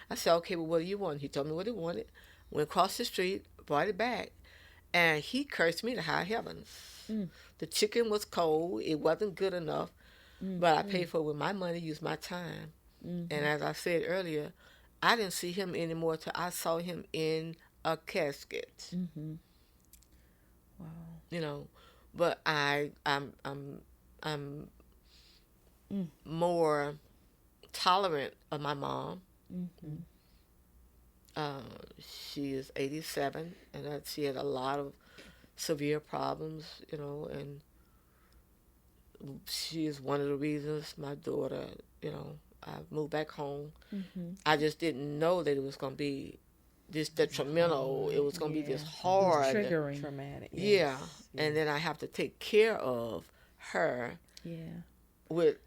I said, okay, well, what do you want? He told me what he wanted. Went across the street, brought it back, and he cursed me to high heaven. The chicken was cold. It wasn't good enough, but I paid for it with my money, used my time. And as I said earlier, I didn't see him anymore till I saw him in a casket. Wow. You know, but I'm more tolerant of my mom. She is 87, and that she had a lot of severe problems, you know, and she is one of the reasons my daughter, you know, I moved back home. I just didn't know that it was going to be this detrimental. It was going to be this hard. Triggering. Traumatic. Yeah. And then I have to take care of her Yeah. with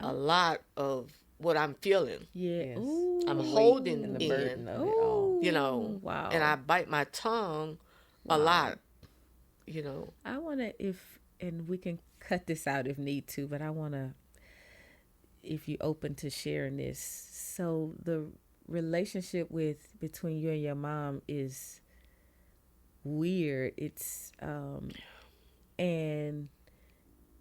a lot of what I'm feeling. Yeah. Yes. Ooh. I'm The weight holding and the in, burden of it all. you know, Wow. and I bite my tongue a lot, you know. I want to, and we can cut this out if need to, but I want to, if you're open to sharing this. So the relationship between you and your mom is weird. It's, and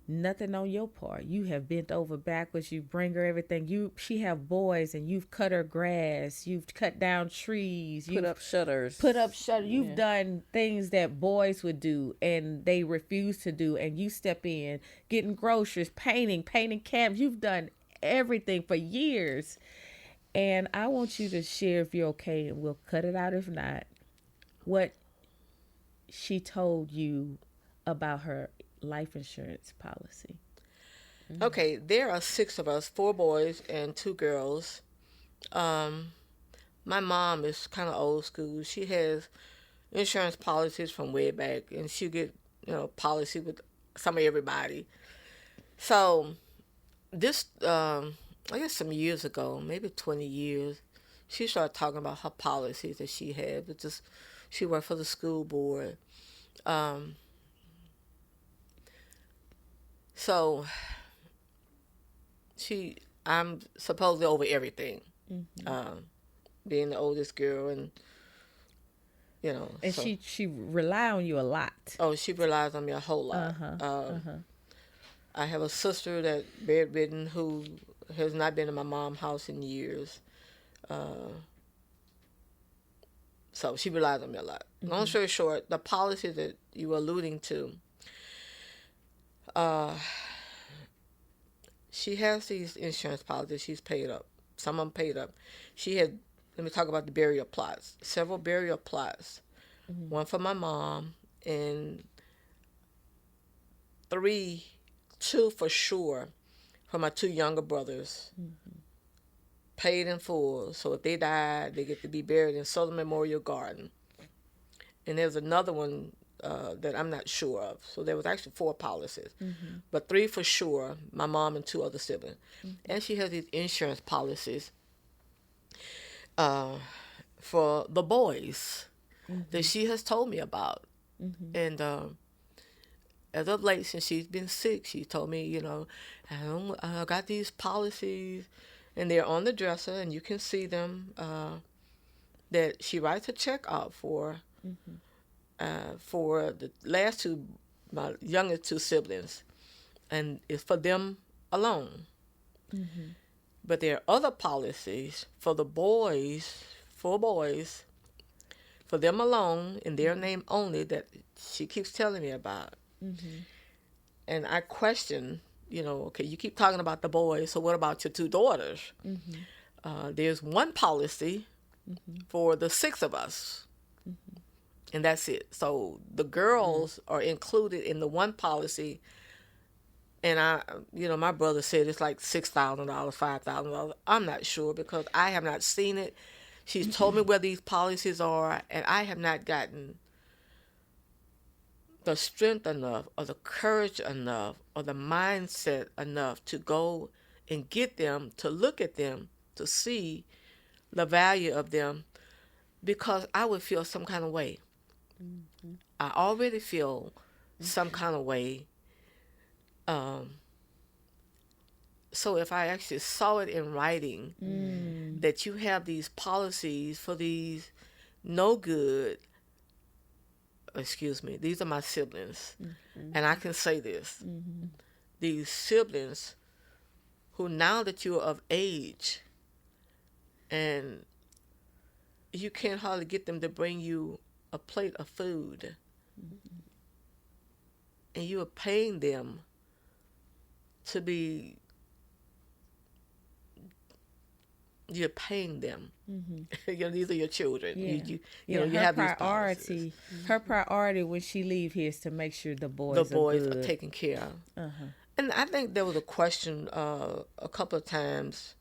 nothing on your part. You have bent over backwards. You bring her everything. She have boys, and you've cut her grass. You've cut down trees. Put up shutters. You've done things that boys would do, and they refuse to do. And you step in, getting groceries, painting cabins. You've done everything for years. And I want you to share, if you're okay, and we'll cut it out if not, what she told you about her life insurance policy. Okay, there are 6 of us, 4 boys and 2 girls. My mom is kind of old school. She has insurance policies from way back, and she'll get, you know, policy with some of everybody. So this, I guess some years ago, maybe 20 years, she started talking about her policies that she had. She worked for the school board. So I'm supposedly over everything, being the oldest girl, and you know. And so, she rely on you a lot. Oh, she relies on me a whole lot. I have a sister that bedridden who has not been in my mom's house in years. So she relies on me a lot. Long story short, the policy that you were alluding to, she has these insurance policies. She's paid up. Some of them paid up. She had, let me talk about the burial plots. Several burial plots. One for my mom, and 2 for sure for my 2 younger brothers. Paid in full. So if they die, they get to be buried in Southern Memorial Garden. And there's another one that I'm not sure of. So there was actually 4 policies. But 3 for sure, my mom and 2 other siblings. And she has these insurance policies for the boys that she has told me about. And as of late, since she's been sick, she told me, you know, I got these policies, and they're on the dresser, and you can see them, that she writes a check out for the last 2, my youngest 2 siblings, and it's for them alone. But there are other policies for the boys, 4 boys, for them alone, in their name only, that she keeps telling me about. And I question, you know, okay, you keep talking about the boys, so what about your 2 daughters? There's one policy for the 6 of us, and that's it. So the girls are included in the one policy, and my brother said it's like $6,000, $5,000. I'm not sure because I have not seen it. She's told me where these policies are, and I have not gotten the strength enough or the courage enough or the mindset enough to go and get them, to look at them, to see the value of them because I would feel some kind of way. I already feel some kind of way. So if I actually saw it in writing that you have these policies for these no good, excuse me, these are my siblings, and I can say this, these siblings who now that you're of age and you can't hardly get them to bring you a plate of food, and you are paying them to be, you're paying them. These are your children. Yeah. You know, you her have priority, these policies. her priority when she leave here is to make sure the boys, Are taken care of. And I think there was a question a couple of times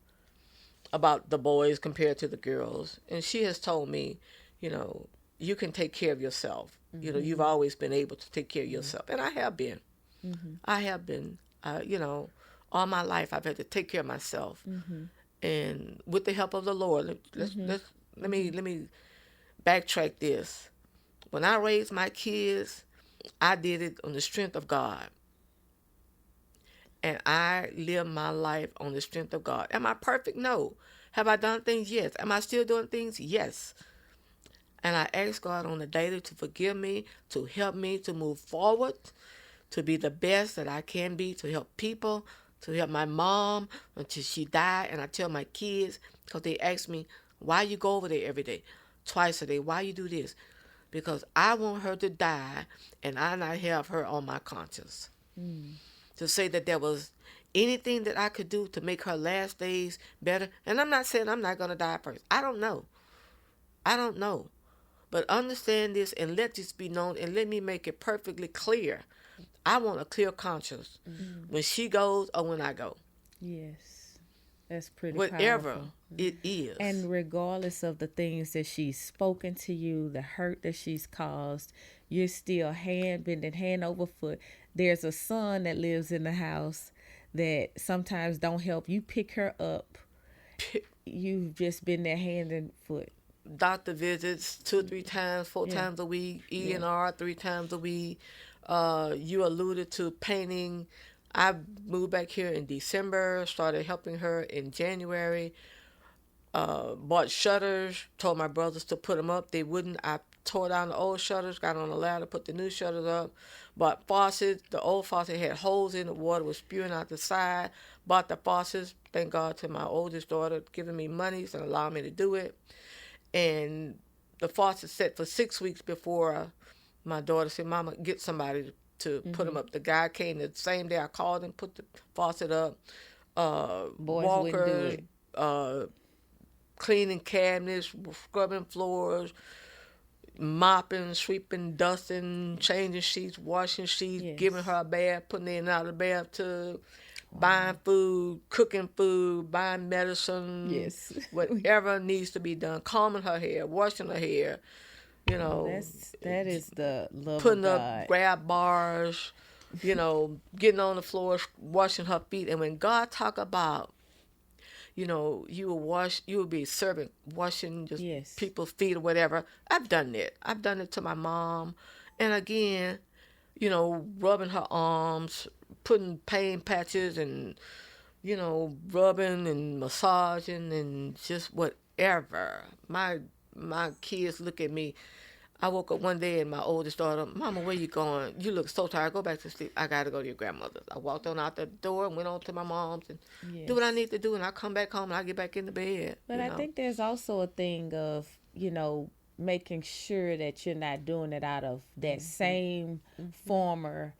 about the boys compared to the girls. And she has told me, you know, you can take care of yourself. You know, you've always been able to take care of yourself. And I have been. I have been. You know, all my life I've had to take care of myself. And with the help of the Lord, let me backtrack this. When I raised my kids, I did it on the strength of God. And I live my life on the strength of God. Am I perfect? No. Have I done things? Yes. Am I still doing things? Yes. And I ask God on a daily to forgive me, to help me to move forward, to be the best that I can be, to help people, to help my mom until she died. And I tell my kids, because they ask me, why you go over there every day, twice a day? Why you do this? Because I want her to die and I not have her on my conscience. To say that there was anything that I could do to make her last days better. And I'm not saying I'm not going to die first. I don't know. But understand this and let this be known and let me make it perfectly clear. I want a clear conscience when she goes or when I go. Yes. That's pretty Whatever powerful. it is. And regardless of the things that she's spoken to you, the hurt that she's caused, you're still bending hand over foot. There's a son that lives in the house that sometimes don't help you pick her up. You've just been there hand and foot. Doctor visits 2, 3 times, 4 times a week. E&R 3 times a week. You alluded to painting. I moved back here in December, started helping her in January. Bought shutters, told my brothers to put them up. They wouldn't. I tore down the old shutters, got on a ladder, put the new shutters up. Bought faucets. The old faucet had holes in it. Water was spewing out the side. Bought the faucets. Thank God to my oldest daughter giving me money and allowing me to do it. And the faucet set for 6 weeks before my daughter said, Mama, get somebody to put them up. The guy came the same day I called him, put the faucet up. Boys Walkers, wouldn't do it. Cleaning cabinets, scrubbing floors, mopping, sweeping, dusting, changing sheets, washing sheets, giving her a bath, putting her in and out of the bathtub, buying food, cooking food, buying medicine, whatever needs to be done, combing her hair, washing her hair, you know. That is the love putting of God. up grab bars, you know, getting on the floor, washing her feet. And when God talk about, you know, you will be serving, washing just people's feet or whatever. I've done that. I've done it to my mom. And again, you know, rubbing her arms, putting pain patches and, you know, rubbing and massaging and just whatever. My kids look at me. I woke up one day and my oldest daughter, Mama, where you going? You look so tired. Go back to sleep. I got to go to your grandmother's. I walked on out the door and went on to my mom's and do what I need to do. And I come back home and I get back in the bed. But I think there's also a thing of, you know, making sure that you're not doing it out of that same former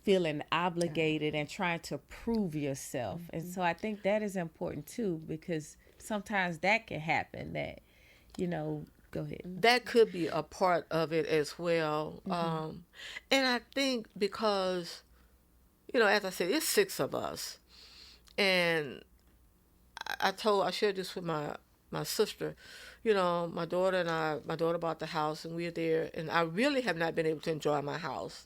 feeling obligated and trying to prove yourself. And so I think that is important too, because sometimes that can happen that, you know, go ahead. That could be a part of it as well. And I think because, you know, as I said, it's 6 of us. And I shared this with my sister. You know, my daughter bought the house and we're there. And I really have not been able to enjoy my house,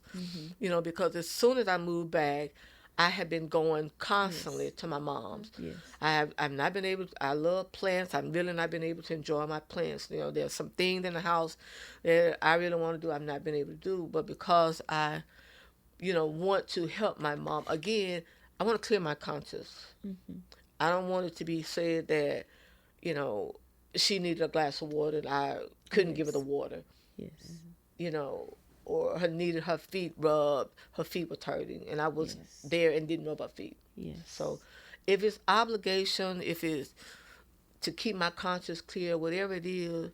you know, because as soon as I moved back, I have been going constantly to my mom's. Yes. I've not been able to, I love plants. I've really not been able to enjoy my plants. You know, there's some things in the house that I really want to do, I've not been able to do. But because I, want to help my mom, again, I want to clear my conscience. I don't want it to be said that, she needed a glass of water and I couldn't give her the water. Yes. Or her needed her feet rubbed, her feet were hurting, and I was there and didn't rub her feet. Yes. So if it's obligation, if it's to keep my conscience clear, whatever it is,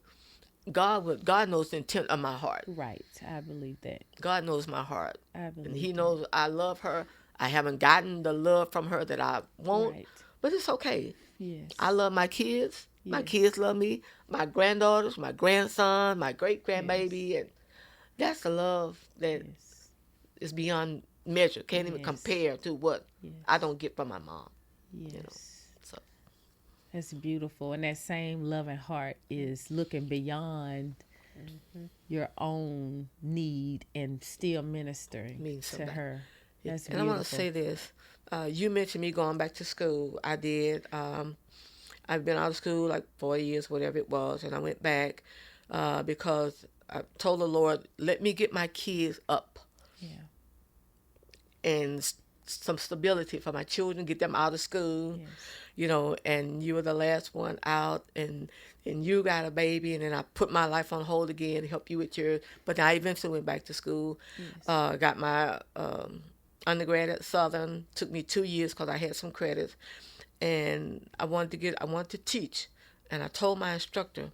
God knows the intent of my heart. Right. I believe that. God knows my heart. I believe and He that. knows I love her. I haven't gotten the love from her that I want, Right. but it's okay. Yes. I love my kids. My Yes. kids love me. My granddaughters, my grandson, my great grandbaby, and that's the love that is beyond measure. Can't even compare to what I don't get from my mom. Yes. So That's beautiful. And that same loving heart is looking beyond your own need and still ministering Means to something. her. That's and beautiful. I want to say this. You mentioned me going back to school. I did. I've been out of school like 4 years, whatever it was, and I went back because I told the Lord, let me get my kids up and some stability for my children, get them out of school, and you were the last one out, and you got a baby, and then I put my life on hold again to help you with yours. But I eventually went back to school, got my undergrad at Southern. Took me 2 years because I had some credits, and I wanted to teach, and I told my instructor,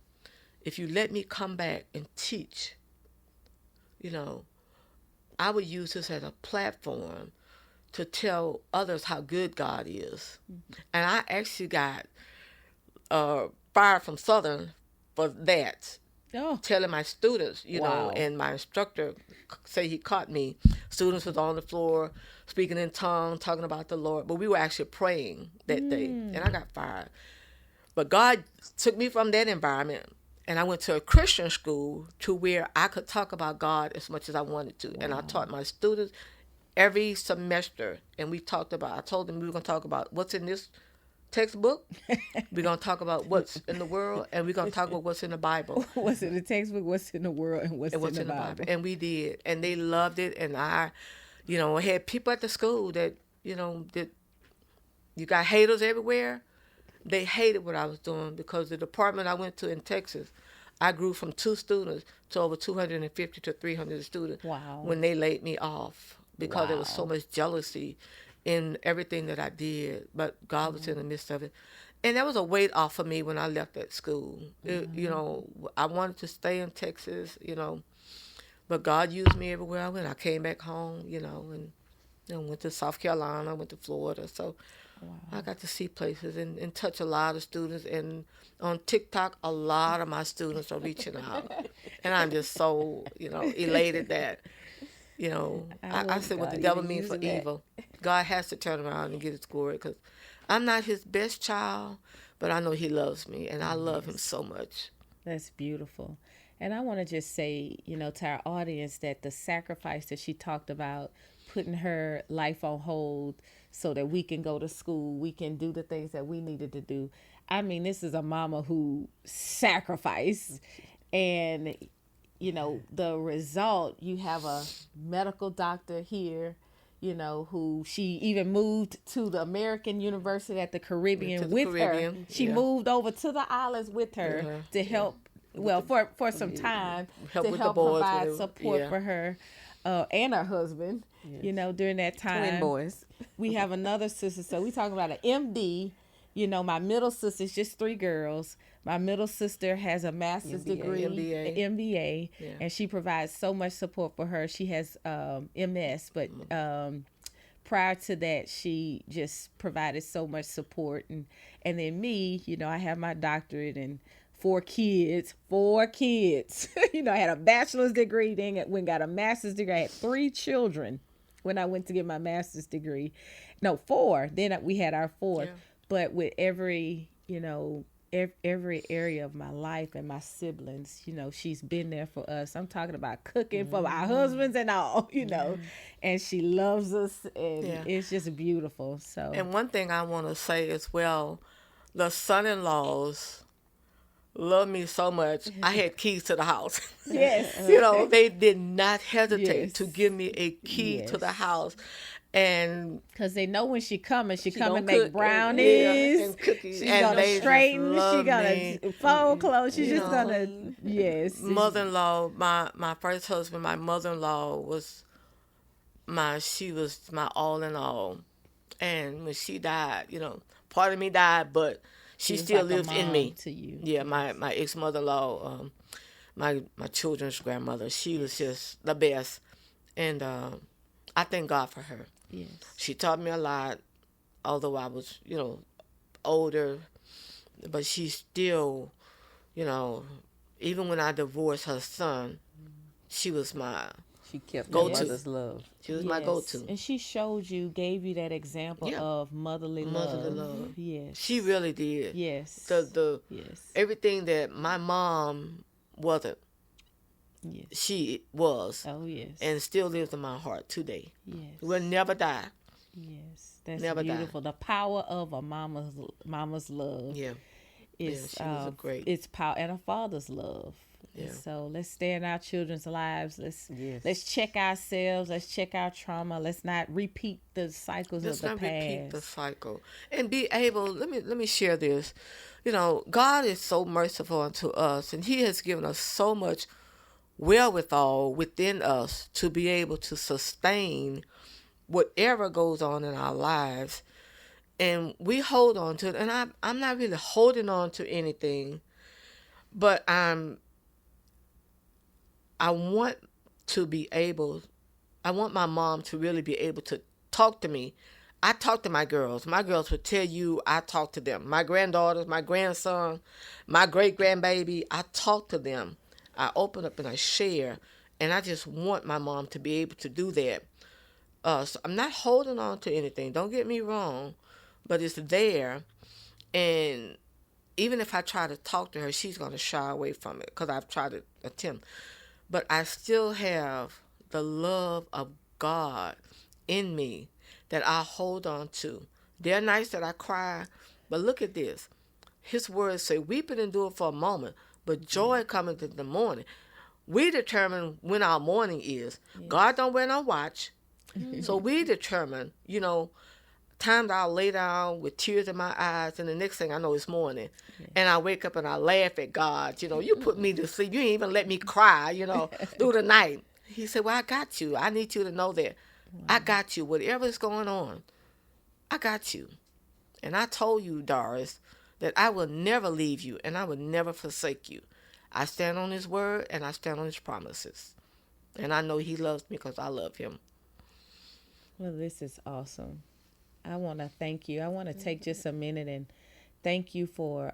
if you let me come back and teach, I would use this as a platform to tell others how good God is. And I actually got fired from Southern for that. Oh. Telling my students, Wow. and my instructor say he caught me. Students was on the floor speaking in tongues, talking about the Lord, but we were actually praying that day, and I got fired. But God took me from that environment, and I went to a Christian school to where I could talk about God as much as I wanted to. And I taught my students every semester, and I told them we were going to talk about what's in this textbook, we're going to talk about what's in the world, and we're going to talk about what's in the Bible. What's in the textbook, what's in the world, and what's in the Bible. And we did, and they loved it. And I had people at the school that, that you got haters everywhere. They hated what I was doing because the department I went to in Texas, I grew from 2 students to over 250 to 300 students. Wow. When they laid me off because there was so much jealousy in everything that I did. But God was in the midst of it. And that was a weight off of me when I left that school. I wanted to stay in Texas, but God used me everywhere I went. I came back home, and went to South Carolina, went to Florida. So I got to see places and touch a lot of students. And on TikTok, a lot of my students are reaching out. And I'm just so, elated that, I said what the devil means for evil. God has to turn around and get his glory, because I'm not his best child, but I know he loves me, and I love him so much. That's beautiful. And I want to just say, to our audience, that the sacrifice that she talked about, putting her life on hold so that we can go to school, we can do the things that we needed to do. I mean, this is a mama who sacrificed, and the result, you have a medical doctor here, who she even moved to the American University at the Caribbean with her. She moved over to the islands with her to help, for some time, to help provide support for her and her husband, during that time. Twin boys. We have another sister. So we talking about an MD. My middle sister's just 3 girls. My middle sister has a master's degree, MBA, and she provides so much support for her. She has MS, but prior to that, she just provided so much support. And then me, I have my doctorate and 4 kids. I had a bachelor's degree, then went got a master's degree. I had 3 children when I went to get my master's degree. No, 4. Then we had our 4th. Yeah. But with every every area of my life and my siblings. You know, she's been there for us. I'm talking about cooking for our husbands and all, you know, and she loves us, and Yeah. it's just beautiful. So, And one thing I want to say as well, the son-in-laws love me so much. I had keys to the house. yes. You know, they did not hesitate Yes. to give me a key to the Yes. house. And Because they know when she coming, she come gonna and make cook, brownies. and cookies, She's and gonna they just straighten. She love gonna me. fold clothes. She's You just know, gonna, yes. Mother-in-law, my first husband, my mother-in-law she was my all in all. And when she died, you know, part of me died, but she was still like a lives in mom me. to you. Yeah, my ex-mother-in-law, my children's grandmother, she was just the best. And I thank God for her. Yes. She taught me a lot, although I was, you know, older. But she still, you know, even when I divorced her son, she was my She kept Go your to. mother's love. she was my Yes. go-to. And she showed you, gave you that example Yeah. of motherly love. Motherly love. Yes. She really did. Yes. The Yes. everything that my mom wasn't, Yes. she was, Oh yes. and still lives in my heart today. yes. Will never die. Yes. That's never die. beautiful. The power of a mama's love. Yeah. Is she was a great. it's power, and a father's love. Yeah. And so let's stay in our children's lives. Yes. Let's check ourselves. Let's check our trauma. Let's not repeat the cycles Let's of the not past. repeat the cycle and be able. Let me share this. You know, God is so merciful unto us, and He has given us so much wherewithal within us to be able to sustain whatever goes on in our lives. And we hold on to it. And I'm not really holding on to anything, but I want to be able, I want my mom to really be able to talk to me. I talk to my girls. My girls would tell you I talk to them. My granddaughters, my grandson, my great-grandbaby, I talk to them. I open up and I share. And I just want my mom to be able to do that. So I'm not holding on to anything. Don't get me wrong. But it's there. And even if I try to talk to her, she's going to shy away from it because I've tried to attempt. But I still have the love of God in me that I hold on to. There are nights that I cry, but look at this. His words say, weep and endure for a moment, but joy cometh in the morning. We determine when our morning is. Yes. God don't wear no watch. So we determine, you know, times I'll lay down with tears in my eyes, and the next thing I know it's morning. Yes. And I wake up and I laugh at God. You know, you put me to sleep. You ain't even let me cry, you know, through the night. He said, well, I got you. I need you to know that. Wow. I got you. Whatever's going on, I got you. And I told you, Doris, that I will never leave you and I will never forsake you. I stand on His word and I stand on His promises. And I know He loves me because I love Him. Well, this is awesome. I want to thank you. I want to take just a minute and thank you for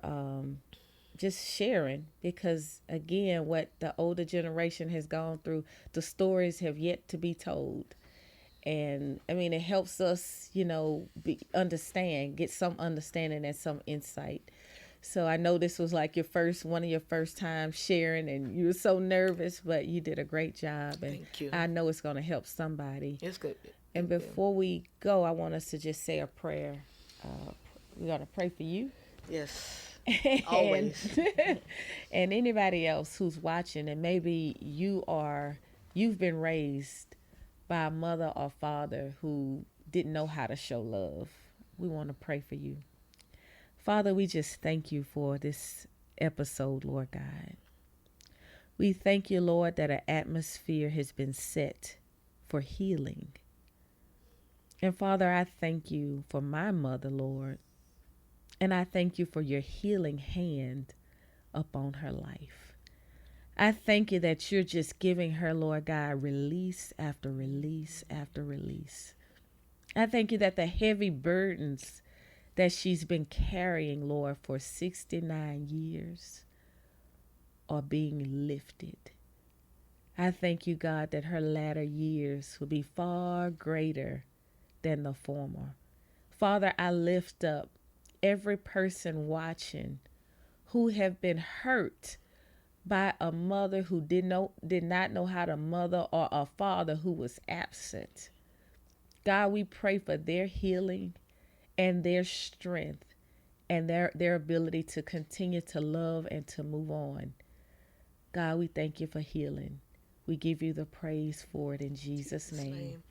just sharing, because, again, what the older generation has gone through, the stories have yet to be told. And, I mean, it helps us, you know, get some understanding and some insight. So I know this was like one of your first times sharing, and you were so nervous, but you did a great job. And thank you. I know it's going to help somebody. It's good. And before we go, I want us to just say a prayer. We're going to pray for you. Yes, always. And anybody else who's watching, and maybe you've been raised by a mother or father who didn't know how to show love. We want to pray for you. Father, we just thank you for this episode, Lord God. We thank you, Lord, that an atmosphere has been set for healing. And Father, I thank you for my mother, Lord. And I thank you for your healing hand upon her life. I thank you that you're just giving her, Lord God, release after release after release. I thank you that the heavy burdens that she's been carrying, Lord, for 69 years are being lifted. I thank you, God, that her latter years will be far greater than the former. Father, I lift up every person watching who have been hurt by a mother who did not know how to mother, or a father who was absent. God, we pray for their healing and their strength and their ability to continue to love and to move on. God, we thank you for healing. We give you the praise for it in Jesus' name.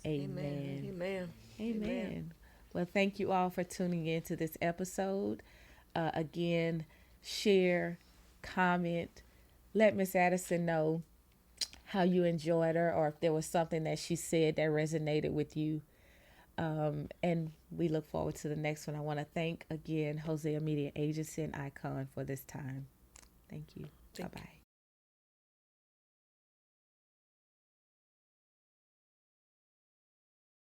Amen. Amen. Amen. Well, thank you all for tuning in to this episode. Again, share, comment, let Miss Addison know how you enjoyed her, or if there was something that she said that resonated with you. And we look forward to the next one. I want to thank again Hosea Media Agency and Icon for this time. Thank you. Bye-bye.